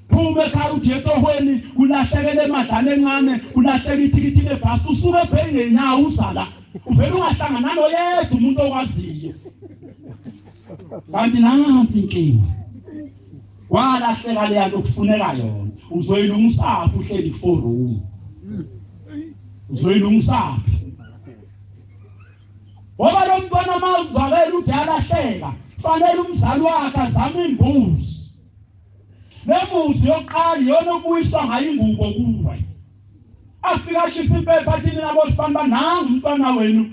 phume ekhaya uthi etohweni ulahlekele emadlana encane ulahleka ithikithi lebhasi usuke ebheki ngenyawo uzala uvela ungahlangana noyedwa umuntu okwaziyo kanti nansi inkinga walahleka leya lokufuneka yona uzoyilungisa uhleli ku4room uzoyilungisa ngoba lo mntwana mawuzalele uthi alahleka fanele umzali wakhe azame imbuzi nembuzi yokuqala yona okuyiswa ngayo ingubo kuwe afika ashisa impepha athi mina bosifana nangu umntwana wenu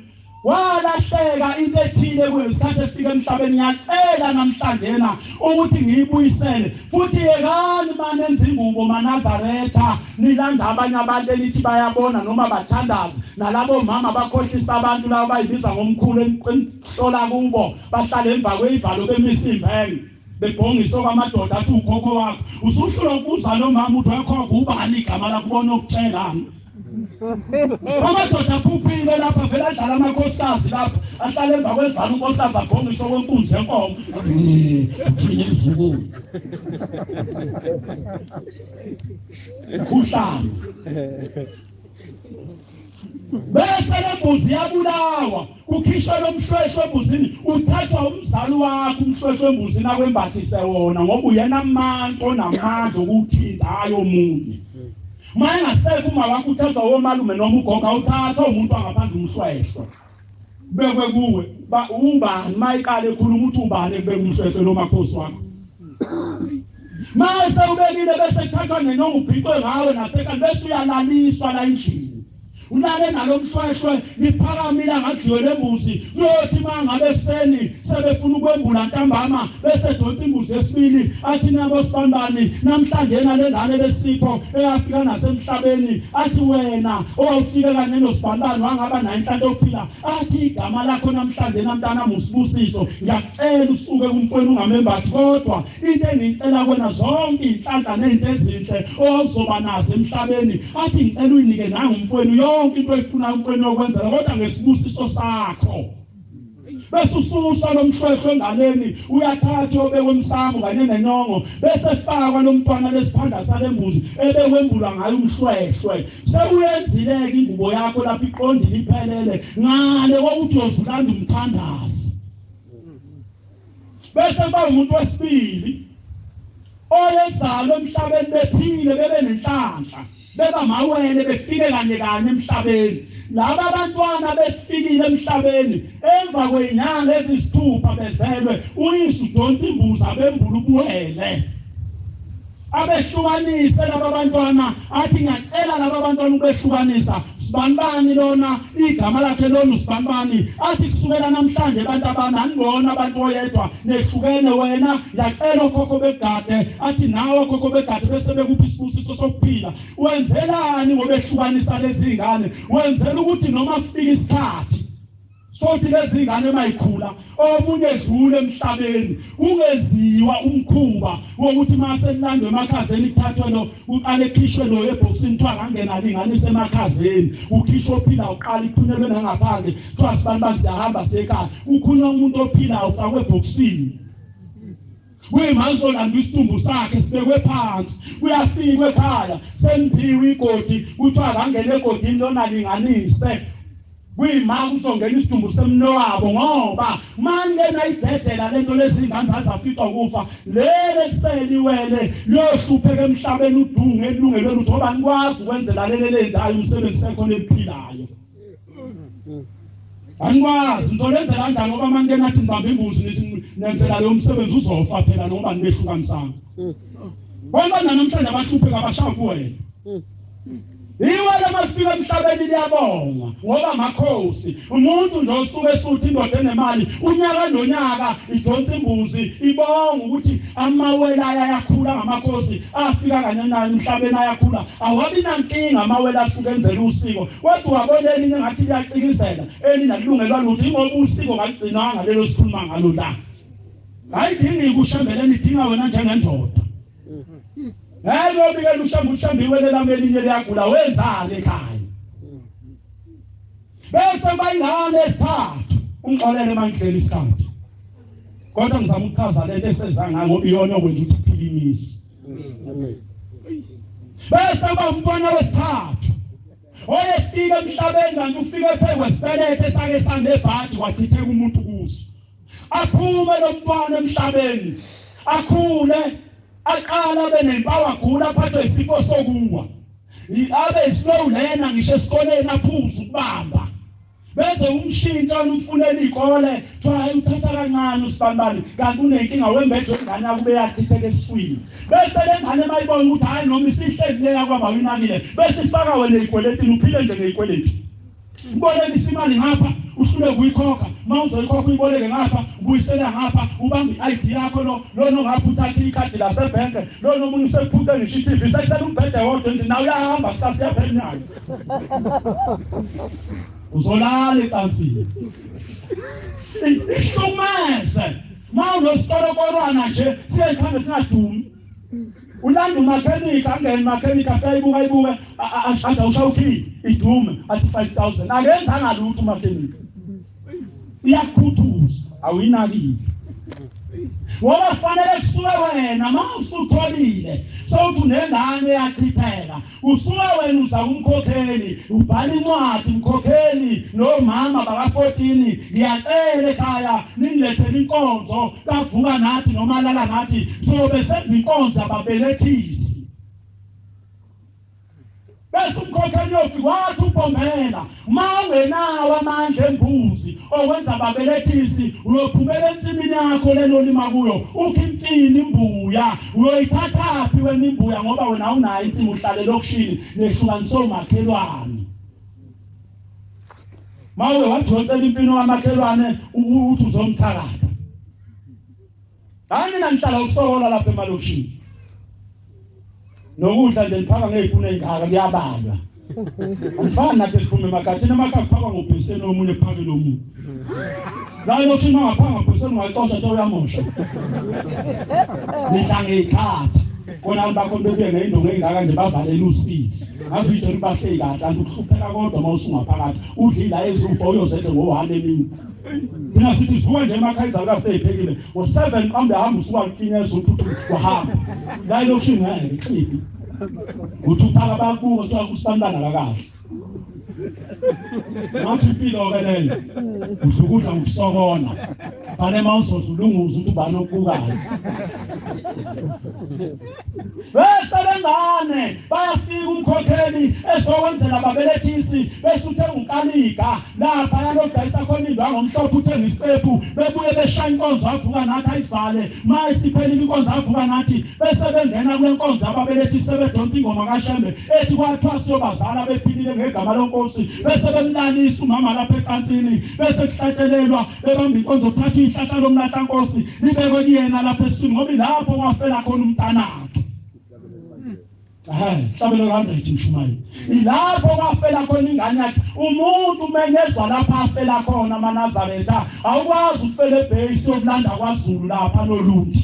walahleka into ethile kwesikhathi efika emhlabeni yacela namhlanje yena ukuthi ngiyibuyisele futhi yekani manje enza ingubo Manazaretha nilanda abanye abantu elithi bayabona noma bathandaza nalabo mama bakhohlisa abantu labo bayibiza ngomkhulu enhlola kubo bahlala emva kweyivalo bemisimbenge bebhongiso kwamadoda athi ukhokho wakho usuhlula ukuza lo mama uthi wakhokho ubani igama lakubona okutshelana amadoda phuphile lapha vele adlala amakhosikazi lapha ahlala emva kwezana unkosikazi abhongisho kwenkunzi yenkomo uthini izukulu kuhlala bese lembuzi yabulawa kukhishwa lomshweshwe embuzini uthathwa umzali wakho umshweshwe embuzini akwembathise wona ngoba uyena amanto onamandla ukuthinta hayo umuntu manje ngasekho uma wakho uthathwa womalume noma ugogo awuthatha umuntu angaphandle umshweshwe bekwe kuwe ba ubani mayiqala ekhuluma uthi ubani ebeka umshweshwe lo makhosi wakho mase ubekile bese kuthathwa nenongo ubhiqwe ngawe nasekhaya bese uyalaliswa la endlini ulale nalomshweshwe niphakamile ngadliwe lembuzi kuyothi mangabe ekseni sebefuna ukwembula ntambama bese doti imbuzi yesibili athi nabo sibambani namhlanje nale ngane lesipho eyafika nasemhlabeni athi wena owufike kanye nosibandani wangaba nayo inhlanhla yokuphila athi igama lakho namhlanje namntana musibusiso ngiyacela usuke kumfweni ungamembathi kodwa into engicela kwena zonke inhlanhla nezinto ezinhle ozoba nazo emhlabeni athi ngicela uyinike nangu umfweni yonke into efuna umfweni yokwenzela kodwa ngesibusiso sakho bese ususa lomshweshwe enganeni uyathatha obekwe emsamo kanye nenyongo bese fakwa lomntwana lesiphanda salembuzi ebekwembulwa ngayo umshweshwe sewuyenzileke ingubo yakho lapha iqondile iphelele ngale kokuthi uzulanda umthandazi bese ba umuntu wesibili oyezalo emhlabeni bephile bebe nenhlanhla beba mawele befike kanye kanye emhlabeni laba abantwana befikile emhlabeni emva kwenyanga ezisithupha bezelwe uyise udonsa imbuzi abembula ubuwele abehlukanise laba abantwana athi ngiyacela laba abantwana ubehlukanisa sibanibani lona igama lakhe lona usibanibani athi kusukela namhlanje abantu abana angibona abantu oyedwa nehlukene wena ngiyacela okhokho begade athi nawe okhokho begade bese bekuphi isibusiso sokuphila wenzelani ngoba ehlukanisa lezi ngane wenzela ukuthi noma kufika isikhathi sothi lezi ngane mayikhula omunye edlule emhlabeni kungeziwa umkhuba wokuthi mase landwe emakhazeni kuthathwe lo uqale khishwe lo eboxini kuthiwa ngangena linganise emakhazeni ukhishwe ophila uqala iphunyelwe nangaphandle kuthiwa sibantu siyahamba sekhaya ukhunywa umuntu ophilayo ufakwe eboxini kuyimanje olanda isitumbu sakhe sibekwe phansi uyafikwe ekhaya semphiwe igodi kuthiwa ngangena egodini lona linganise kuyima uzongena isidumbu semno wabo ngoba manje nayidedela lento lezingane zazafica ukufa lele kuseliwele liyoshupheka emhlabeni udunge elungelweni uthoba ngikwazi ukwenzela lele ndayo umsebenzi sekhona ephilayo angikwazi ngizolenzela kanjani ngoba manje nathi ngibambe imbuzi nithi nenzela lo msebenzi uzofa phela noma nibehlukanisana ngoba namhlanje abashupheka abashaya kuwena iwele masifika emhlabeni liyabonga ngoba amakhosi umuntu nje osuke esuthi indoda enemali unyaka nonyaka idonsa imbuzi ibonga ukuthi amawela ayakhula ngamakhosi afika kanye nayo emhlabeni ayakhula awabi nankinga amawela asuke enzela usiko kodwa wabona elinye ngathi liyacikizela elinalungelo lutho ingoba usiko ngagcinanga lelo sikhuluma ngalo la ayidingi ukushambeleni idinga wena njengendoda hayi bike ushambiwe lelameli liyagula wenzani ekhaya bese bayingane esithathu ungxolele emandleni isikhathi kodwa ngizama ukuchaza lento esezanga ngoba iyona okwenza ukuthi uphilimisi bese bamntwana wesithathu oyefika emhlabeni kanti ufike phezu kwesibelethe sake sanebhadi wathitheka umuntu kuso aphume lo mntwana emhlabeni akhule aqala benempawu agula aphathwe isifo sokuwa abe slow lena ngisho esikoleni aphuza ukubamba bese umshintsha umfunela ikole twa uthatha kancane usibambani kanti unenkinga wembedwe ingane yakube yathitheke esifwini bese lengane mayibona ukuthi hayi noma isihlezi leya kwaba winakile bese ifaka wena ikweletini uphile nje ngeikweleti uboleka isimali ngapha uhlule kuyikhokha mawuzoyikhokha uyiboleke ngapha ubuyisela ngapha ubambe i-ID yakho lo ngapha uthatha ikhadi lasebhenke lo nomunye usephuthe ngisho i-TV sesele umbhede wodwa nje nawe uyahamba kusasa yaphela uzolala ecansini ihlukumeze mawunositolokorwana nje siyekhanda singadumi ulanda umakhenika angene umakhenika ayibuka athi awushawukhile idume athi 5,000 akenzanga lutho umakhenika iyakhuthuza awuyinakile ngoba kufanele kusuke wena mawusutholile sokuthi unengane yathitheka usuke wena uza kumkhokheli ubhala incwadi umkhokheli nomama baka14 ngiyacela ekhaya ningilethele inkonzo kavuka nathi noma lala nathi sobe senza inkonzo ababelethisi bese umkhokheli yofika wathi ubombela mawengawa amandla embuzi okwenza ababelethisi uyophumela ensimini yakho lelo lima kuyo ukhimfini imbuya uyoyithathaphi wena imbuya ngoba wena awunayo insimi uhlale lokushini nehlukaniswe umakhelwane mawe wathotela impilo kamakhelwane uthi uzomthakatha hayi mina ngihlala ukusokola lapha emalokishini nokudla nje niphaka ngeziphuno ezingaka kuyabalwa Anifana nathi siphume emakhaya emakhaya kuphakwa ngobheseni omunye kuphake lomunye la yokuthi mangaphanga ngobheseni ungayixosha nje uyamosha nihlange ikhathi kona bakho bebuye ngeyindongo engaka nje bavalela usithi ngazi into libahleki kahle anti ukuhlupheka kodwa mawusungaphakathi udlila ezufo uyozethe ngo1 emini Mina sithi sivuka nje emakhaya izalwa seyiphekile ngo7 manje hamba usuka kufinyeza ukuthi wahamba la yokuthi ngeke ikhiphi uthupha bakubuka kuthiwa kusibandana kakahle Nathi impilo ke leyo udlukudla ukusokona fanele mawusozulunguza ukuthi ubani okubukayo Besebengane bayafika umkhokheli esokwenzela babelethisi bese uthenga unkaliga lapha yanodayisa khona indwa ngomhlophe uthenga isicephu bebuye beshaya inkonzo avuka nathi ayivale maye siphelile inkonzo avuka nathi bese bengena kule nkonzo ababelethisi sebedonsa ingoma kaShembe ethi kwathiwa siyobazala bephilile ngegama lenkosi bese bemlalisa umama lapha ecansini bese kuhlatshelelwa bebamba inkonzo thatha ihlahla lomlahla nkosi libekwe kuyena lapha esini ngoba lapho kwafela khona umntanakhe Sabelo 100 mshumayeli ilapho kwafela khona ingane yakhe umuntu menyezwa lapha afela khona amaNazaretha awukwazi ukufela ebhayisi yokulanda kwaZulu lapha nolundi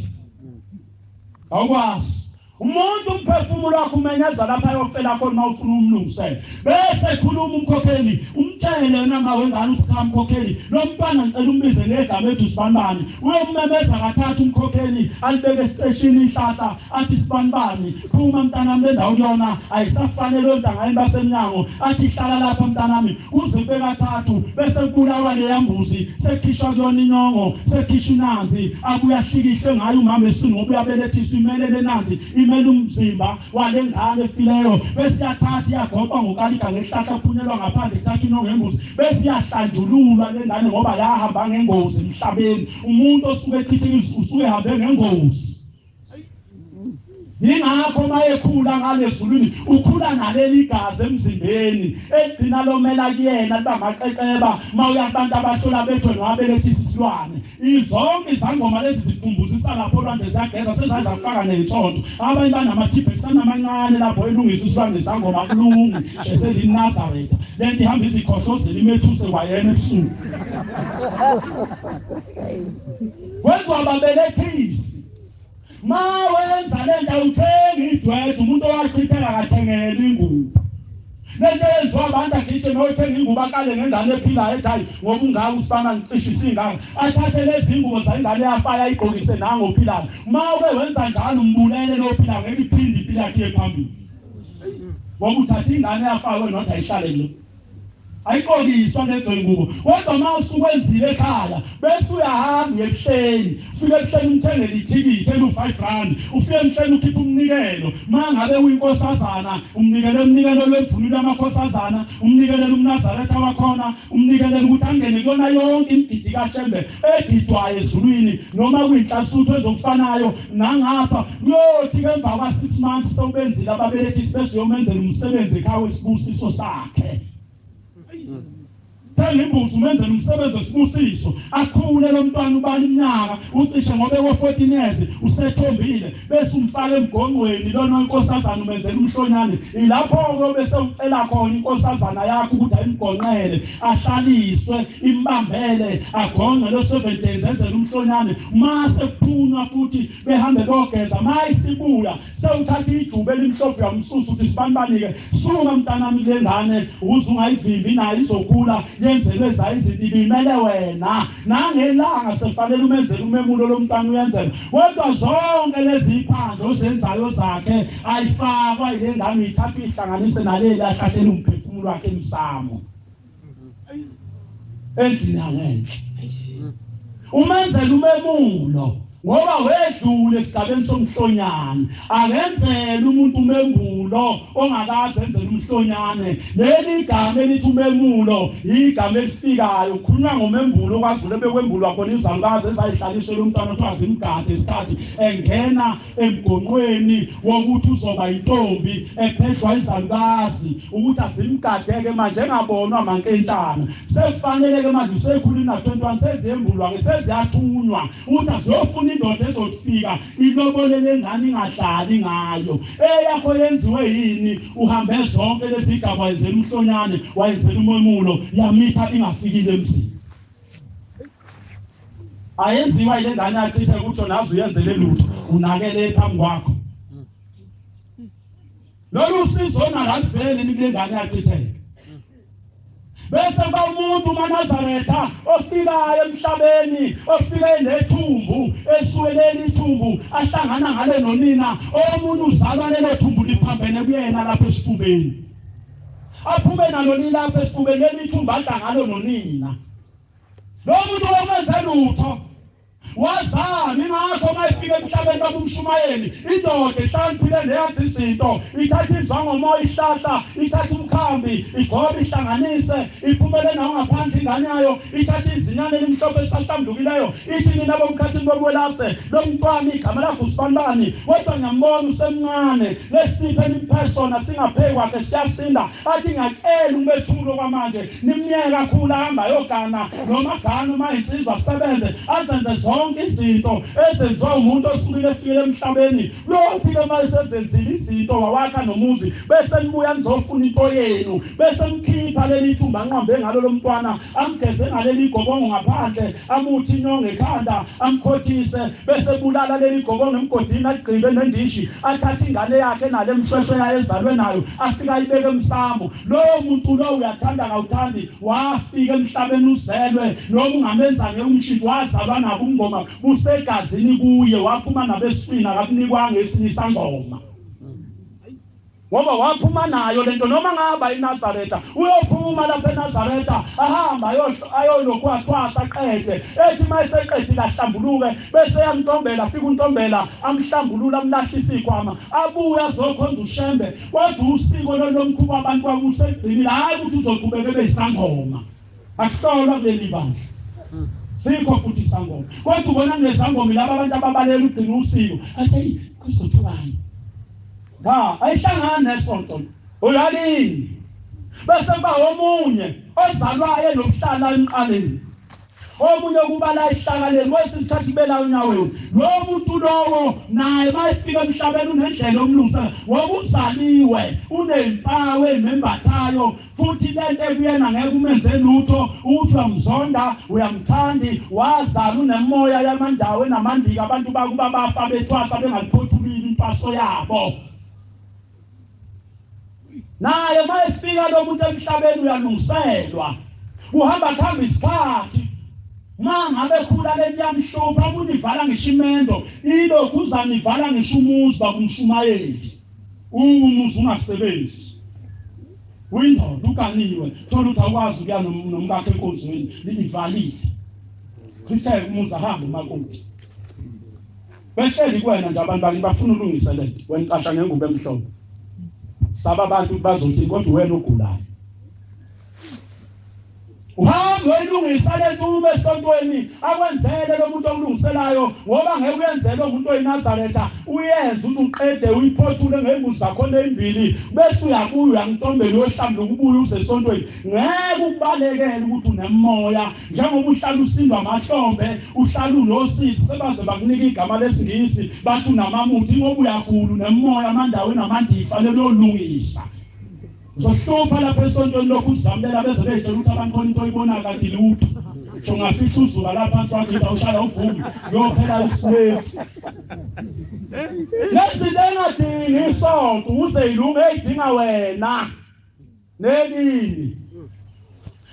awukwazi umuntu umphefumulo wakhe umenyezwa lapha yofela khona mawufuna umlungisele bese ekhuluma umkhokheli umtshele yena ngawengane ukuthi cha umkhokheli lo mntwana ngicela umbize ngegama ethi Sibanibani uyomemeza kathathu umkhokheli alibeke station ihlahla athi Sibanibani phuma mntanami le ndawo kuyona ayisafanele ontanga basemnyango athi hlala lapha mntanami uze bekathathu bese kubulawa le yambuzi sekhishwa kuyona inyongo sekhishwa inanzi abuya hlikihle ngayo umama esingo ubuyabelethisa imelele nanzi imele umzimba wale ngane efileyo bese yathatha yagoqa ngokaliga ngehlahla kuphunyelwa ngaphandle kuthatha inongo ngembuzi bese yahlanjululwa le ngane ngoba yahamba ngengozi emhlabeni umuntu osuke echithikile usuke hambe ngengozi Yingakho mayekhula ngalezulwini ukhula naleli gazi emzimbeni egcina lomela kuyena libamaqeqeba mawuyabantu abahlola bethwe nowabelethisa isilwane izonke izangoma lezi zifumbuzisa lapho lwandle ziyageza sezadla kufaka nethonto abanye banamathiphex amancane lapho elungisa isilwane izangoma kulungu eselinazaretha lento ihamba izikhohlozela imethuse kwayena ebusuku wenziwa babelethisi Mawenza lento uthenga idwethu umuntu owachithela kathengela ingubo lento yenziwa abantu agitshe nothenga ingubo akale ngengane ephilayo ethi ngoba ungaka usibanga ngicishe isingaka athathe lezi ingubo zayingane yafaya igqokise nango ophilayo mawe wenza njalo umbulele lophilayo ngeke iphinde impilo yakhe phambili ngoba uthatha ingane yafaywe nothi ayihlale lo ayikokiswa lezo ingubo kodwa mawusukwenzile ekhaya bese uyahamba ebuhleni ufike ebuhleni umthengele ithikithi elu5 ufike ebuhleni ukhipha umnikelo mangabe uyinkosazana umnikelo lwemvunulo yamakhosazana umnikelo umNazaretha wakhona umnikelo ukuthi angene kuyona yonke imigidi kaShembe egidwayo ezulwini noma kuyinhlasutho ezokufanayo nangapha kuyothi emva kwa6 months sewubenzile ababelethisi bese yomenzela umsebenzi ekhaya wesibusiso sakhe Tell imbuzi umenzela umsebenzi wesibusiso akhule lo mntwana ubani iminyaka ucishe ngobe ko14 years usethombile bese umfaka emgonqweni lona inkosazana umenzela umhlonyane ilapho ke bese ucela khona inkosazana yakho ukuthi ayimgonqele ahlaliswe imbambele agonqe lo 7 days enzela umhlonyane mase kuphunywa futhi behambe bogeza mayisibuya sewuthatha ijube elimhlophe yamsusa uthi Sibanibani-ke suka mntanami le ngane uze ungayivimbi nayo izokhula yenzelwe zayizinto ibimele wena nangelanga sefanele umenzele umemulo lomntwana uyenzela kodwa zonke lezi iphandle ozenzayo zakhe ayifakwa ile ngane ithatha ihlanganise naleli ahlahlele umphefumulo wakhe emsamo endlini yangenhle umenzele umemulo ngoba wedlule esigabeni somhlonyane akenzele umuntu umemulo ongakaze enzele umhlonyane. Leli igama elithi umemulo igama elifikayo kukhulunywa ngomembulo okwaZulu bekwembulwa khona izalukazi ezayihlalisela umntwana othiwa zimgade isikhathi engena emgonqweni wokuthi uzoba intombi ephedlwa izalukazi ukuthi azimgade-ke manje engabonwa mankentshana. Sekufanele-ke manje usekhulwini na-21 seziyembulwa-ke seziyathunywa ukuthi aziyofuna indoda ezofika ilobolele engane ingahlali ngayo. Eyakho yenziwe yini? Uhambe zonke lezi igaba wayenzela umhlonyane wayenzela umemulo yamitha ingafikile emzini. Ayenziwa ile ngane yathithe ukuthi nazo uyenzele lutho unakele phambi kwakho. Lolu sizo onalivele nikule ngane yathithe. Bese umuntu uManazaretha ofikayo emhlabeni ofike nethumbu esuweleni ithumbu ahlangana ngale nonina omuntu uzalwa lelo thumbu liphambene kuyena lapha esifubeni. Aphume nalo lapha esifubeni lelithumbu ahlangana nonina. Lo muntu owenze lutho wazami ngakho mayifika emhlabeni babumshumayeli indoda ehlaniphile neyazi izinto ithatha izangomoya ihlahla ithatha umkhambi igobe ihlanganise iphumele nawo ngaphandle ingane yayo ithatha izinyane elimhlophe esahlambukileyo ithi mina bomkhathini bokwelapse lo mntwana igama lakhe usibanibani kodwa ngiyambona usemncane lesiphe impersona singapheki kwakhe siyasinda athi ngiyacela umbethulo kwamanje nimnyeke kakhulu ahamba yogana noma gana uma insizwa asebenze azenze zonke izinto ezenziwa umuntu osukile efike emhlabeni. Lothi-ke mayesenzile izinto wawakha nomuzi bese nibuya nizofuna into yenu bese mkhipha leli thumba anqambe ngalo lo mntwana amgeze ngaleli gobongo ngaphandle amuthi inyongo ekhanda amkhothise bese bulala leli gobongo emgodini agqibe nendishi athatha ingane yakhe nale mhlwehlwe yayezalwe nayo afika ayibeke emsamo. Lowo muntu lo uyathanda kawuthandi wafika emhlabeni uzelwe noma ungamenza ngeumshinto wazalwa nabo umngoma busegazini kuye waphuma nabesifina akakunikwa ngesinye isangoma ngoba waphuma nayo lento noma ngaba iNazaretha uyophuma lapha eNazaretha ahamba ayolokuwathwasa aqede ethi mayeseqedile ahlambuluke bese yamntombela afika untombela amhlambulula amlahlisa ikhwama abuya azokhonza ushembe kodwa usiko lomkhuba abantu bakusesigcinile hayi ukuthi uzoqhubeka beyisangoma akuhlolwa kuleli bandla. Sikho futhi isangoma kodwa ubona nezangoma laba abantu ababalela ugcina usiko athi kuzothubani ayihlangana nesonto uyalini bese kuba omunye ozalwayo lokuhlala emqaleni omunye kubala isihlakaleni wesisikhathi bela unyaweni. Lo muntu lowo naye mayifika emhlabeni unendlela omlungisa wobuzaliwe unempawu emembathayo futhi lento ekuyena ngeke umenze lutho uthi uyamzonda uyamthandi wazala unemoya yamandawo enamandika abantu bakuba bafa bethwasa bengaliphothulile impaso yabo. Naye mayifika lo muntu emhlabeni uyalungiselwa uhamba khamba isikhathi mangabe khula lentiyamhlupha univala ngishimendo ilokhu uzanivala ngishumuzi bakumshumayeli umuzi ungasebenzi window ukaniwe thola ukuthi akwazi ukuya nomkakhe enkonzweni livalile lithe umuzi ahamba emakoti behleli kuwena nje abantu baki bafuna ulungisa lento wena cahla ngengubo emhlophe saba abantu bazothi kodwa wena ogulayo uhambe uyilungisa lento uma esontweni akwenzele lo muntu okulungiselayo ngoba ngeke uyenzele umuntu oyiNazaretha uyenze ukuthi uqede uyiphothule ngembuzi zakho ezimbili bese uyabuya uyantombela uyohlamba ukubuya uze esontweni ngeke ukubalekele ukuthi unemoya njengoba uhlala usindwa amahlombe uhlala unosisi sebaze bakunika igama lesingisi bathi unamamuthi ngoba uyakhulu nemoya amandaweni amandifa lelolungisa uzohlupha lapha esontweni lokhu uzamlela beze betshela ukuthi abantu khona into oyibona kanti lutho ngisho ngafihla uzuka lapha phansi wakhe ushaya uvumi yophela isiwethi lezinto engadingi isonto uze ilunge edinga wena nelini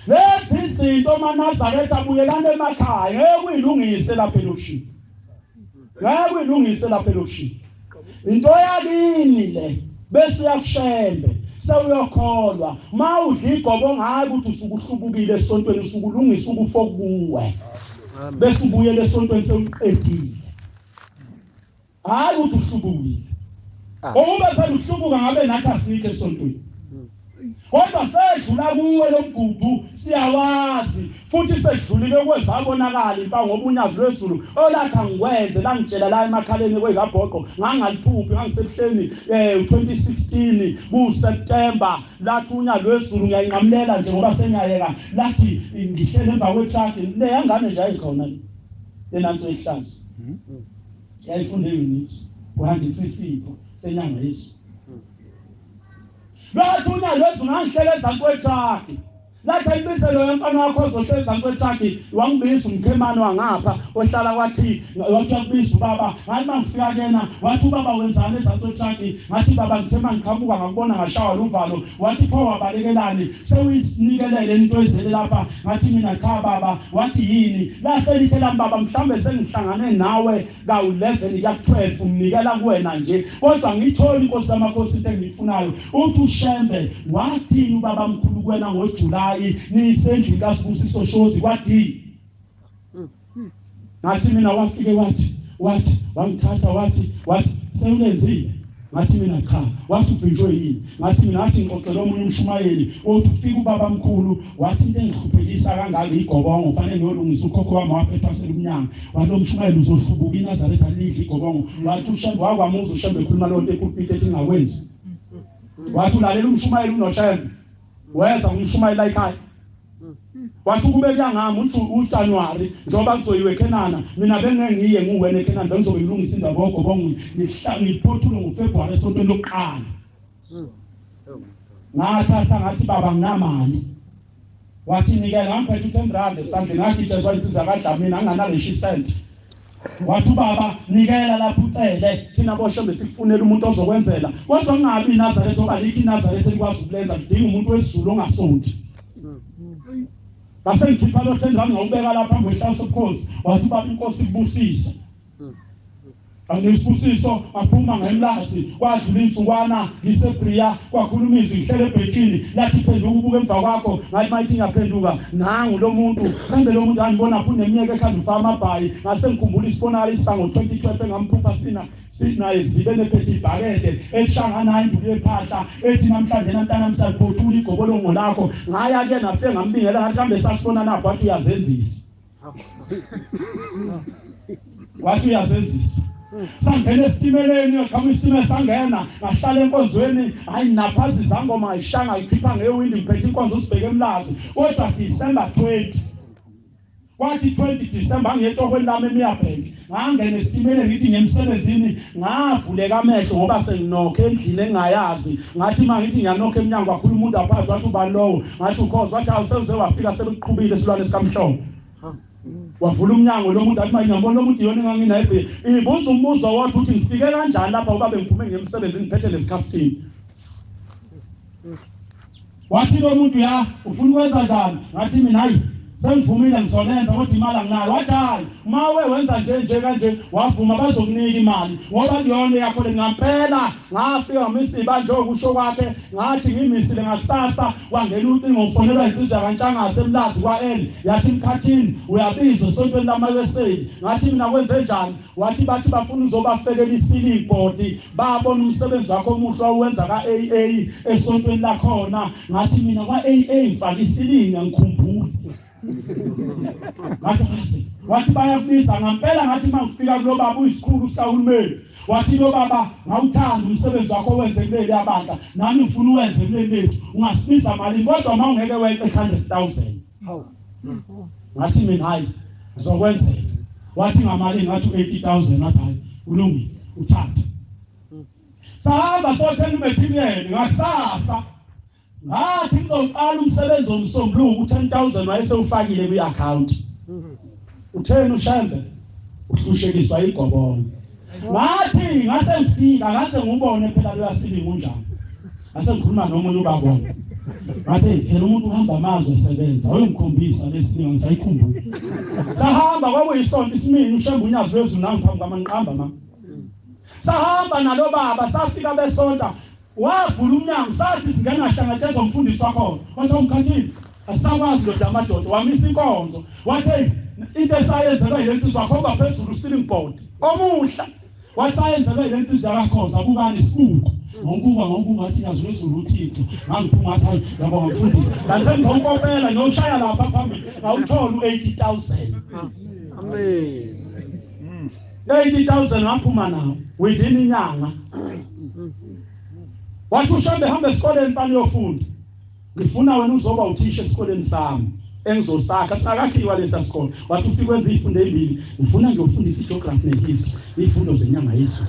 lezi zinto uManazaretha abuyelana emakhaya ngeke uyilungise lapha elokishini ngeke uyilungise lapha elokishini into yakini le bese uyakushembe sewuyokholwa mawudla igobo ngayi ukuthi usukuhlubukile esontweni usukulungisa ukufo kuwe bese ubuyele esontweni sewuqedile hayi uthi uhlubukile uma phela uhlubuka ngabe nathi asikho esontweni kodwa sedlula kuwe lomgubu siyawazi futhi sedlulile kwezabonakala impawu ngobunyazi lwezulu olatha ngikwenze la ngitshela la emakhaleni kwezabhoqo ngangaliphuphi ngangisebuhleni 2016 ku September lathi unyalo lwezulu ngiyayinqamlela nje ngoba senyayeka lathi ngihlele emva kwetruck le yangane nje ayikhona lenansi ehlazi yayifunde units kuhambisa isipho senyanga yesu lathi unyalo lwezulu ngangihlele ezansi kwetruck lathi ayibiselo yomfana wakho ozohlele ezansi kwetruck wangibisa umkhemane wangapha ohlala wathi yakubisa ubaba ngathi mangifika kena wathi ubaba wenzani ezansi kwetruck ngathi baba ngithema ngiqhamuka ngakubona ngashawa luvalo wathi pho wabalekelani sewuyisinikelele into ezele lapha ngathi mina cha baba wathi yini la selithela baba mhlambe sengihlangane nawe ka 11 ka 12 umnikela kuwena nje kodwa ngitholi inkosi yamakhosi into engiyifunayo uthi ushembe wathi ubaba mkhulu kuwena ngoJuly nisendlini kaSibusiso Shozi kwathi ngathi mina wafike wathi wangithatha wathi sewulenzile ngathi mina cha wathi uvinjwe yini ngathi mina ngathi ngixoxela omunye umshumayeli othi ufika ubaba mkhulu wathi into engihluphekisa kangaka igobongo fanele ngiyolungisa ukhokho wami waphetha selumnyanga wathi lo mshumayeli uzohlubuka iNazaretha alidla igobongo wathi ushembe wakwamuza ushembe ekhuluma lonke epulpit ethi ngakwenzi wathi ulalela umshumayeli unoshembe weza umshumayeli la ekhaya wathi kube kuyangami uthi uJanuary njoba kuzoyiwe eKenana mina bengengiye nguwena eKenana bengizobe ngilungisa indaba yogobongo ngiphothule ngoFebruary esontweni lokuqala ngathatha ngathi baba nginamali wathi nikela ngiphethe 10 rand esandleni ngagijezwa insizwa kadla mina anganaleshi cent wathi baba nikela lapho ucele thina boshembe sikufunela umuntu ozokwenzela kodwa ungabi iNazaretha oba likhi iNazaretha likwazi ukulenza lidinga umuntu wesizulu ongasonti base ngikhipha lo 10 rand ngawubeka lapha phambi kwehlalo sobukhosi wathi baba inkosi ibusise Angisibusiso aphuma ngemlazi kwadlula insukwana ngiseBria kwakhuluma izwi ngihlele ebhekini lathi phenduka ubuke emva kwakho ngathi mayithi ngiyaphenduka nangu lo muntu kambe lo muntu angibona phune eminyaka ekhanda ufa amabhayi ngase ngikhumbula isibonakala isango 2012 engamphupha sina ezibe nephethe ibhakede eshangana induku yephahla ethi namhlanje nantana msaliphothula igobolo lakho ngaya ke nafike ngambingela ngathi kambe sasibona napho wathi uyazenzisa wathi uyazenzisa sangena esitimeleni kama isitimela sangena ngahlala enkonzweni hayi naphazi zangoma ishanga ikhipha ngewindi ngiphethe inkonzo usibheke emlazi kodwa December 20 kwathi 20 December ngiyetohweni lami eMiyabhenk ngangena esitimeleni ngithi ngemsebenzini ngavuleka amehlo ngoba senginokho endlini engayazi ngathi mangithi ngiyanokho eminyango kakhulu umuntu aphathi wathi ubalowo ngathi ukhoze wathi awuseze wafika sebeqhubile esilwane sikamhlobo wavula umnyango lo muntu athi ngiyabona lo muntu yona ngangina ebhe ibuza umbuzo wathi uthi ngifike kanjani lapha ngoba bengiphume ngemsebenzi ngiphethe lesikhaftini wathi lo muntu ya ufuna ukwenza njani ngathi mina hayi sengivumile ngizolenza kodwa imali anginayo wathi hayi mawe wenza nje kanje wavuma bazokunika imali ngoba kuyona yakho ngampela ngafika ngamisiba nje okusho kwakhe ngathi ngimisile ngakusasa wangena ucingo ufonelwa insizwa kaNtshangase emlazi kwaEli yathi mkhathini uyabiza esontweni lamaWeseli ngathi mina kwenze njani wathi bathi bafuna uzobafekela isili board babona umsebenzi wakho omuhle owenza kaAA esontweni lakhona ngathi mina kwaAA ngifaka isilinga ngikhumbula wathi bayafisa ngampela ngathi mangifika kulo baba uyisikhulu sikahulumeni wathi lo baba ngawuthanda umsebenzi wakho owenze kuleli abandla nami ngifuna uwenze kuleli lethu ungasibiza malini kodwa uma ungeke weqe 100,000 ngathi mina hayi ngizokwenzela wathi ngamalini ngathi 80,000 ngathi hayi kulungile uthatha sahamba sothenga imaterial ngasasa ngathi ngizoqala umsebenzi omsombuluko u10,000 wayesewufakile kwi-account utheni ushembe uhlushekiswa igobongo ngathi ngase ngifika ngase ngubone phela uyasilinga unjani ngase ngikhuluma nomunye ubabona ngathi phela umuntu uhamba amazwe esebenza uyongikhombisa lesilinga ngisayikhumbula sahamba kwakuyisonto isimini ushembe unyazi wezulu nangiphambi kwamanqamba mama sahamba nalo baba safika besonta wavula umnyango sathi singena hlangathe umfundisi wakho wathi umkhathini asakwazi lo damadoda wamisa inkonzo wathi into esayenzeka yilento wakho baphezulu ceiling board omuhla wasayenzelwe lensizwa yakhoza kubani isibuko ngokuba ngathi ngazwezulu uThixo ngangiphuma ngathi yabo ngifundisa ngasenza unkopela noshaya lapha phambili ngawuthola u80,000 Amen. 80,000 ngaphuma nawo within inyanga wathi ushambe hamba esikoleni pani yofunda ngifuna wena uzoba uthisha esikoleni sami engizosakha sakakhiwa lesa sikole wathi ufike kwenza izifundo ezibili ngifuna nje ukufundisa igeography nehistory izifundo zenyanga yesizwe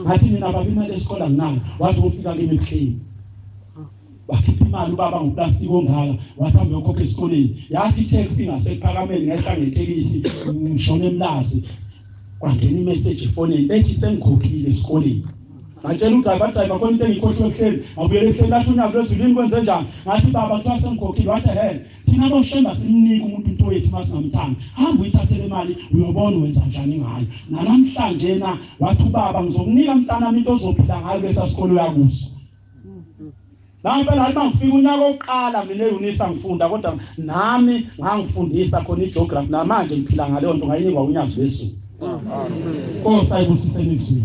ngathi mina baba imali yesikole nginalo wathi ufika kimi ebuhleni bakhipha imali ubaba ngoplastic ongaka wathi hambe ukhokhe esikoleni yathi tax ingasephakameni ngehla ngetekisi ngishone emlazi kwangena imessage efonini ethi sengikhokhile esikoleni batshela udriver khona into engikhohlwe ehleli awubuyele ehleli lathi unyaka lwezulwini kwenze njani ngathi baba kuthiwa sengikhokhile wathi thina boshemba simnika umuntu into wethu masingamthanda hamba uyithathele imali uyobona wenza njani ngayo namhlanje na wathi baba ngizokunika mntanami into ozophila ngayo lesa sikole uyakuso Nami la ngifika unyaka oqala mina eUnisa ngifunda kodwa nami ngangifundisa khona igeography namanje ngiphila ngaleyo nto ngayinikwa unyazi wesu. Amen. Kosa ibusiseni izwi.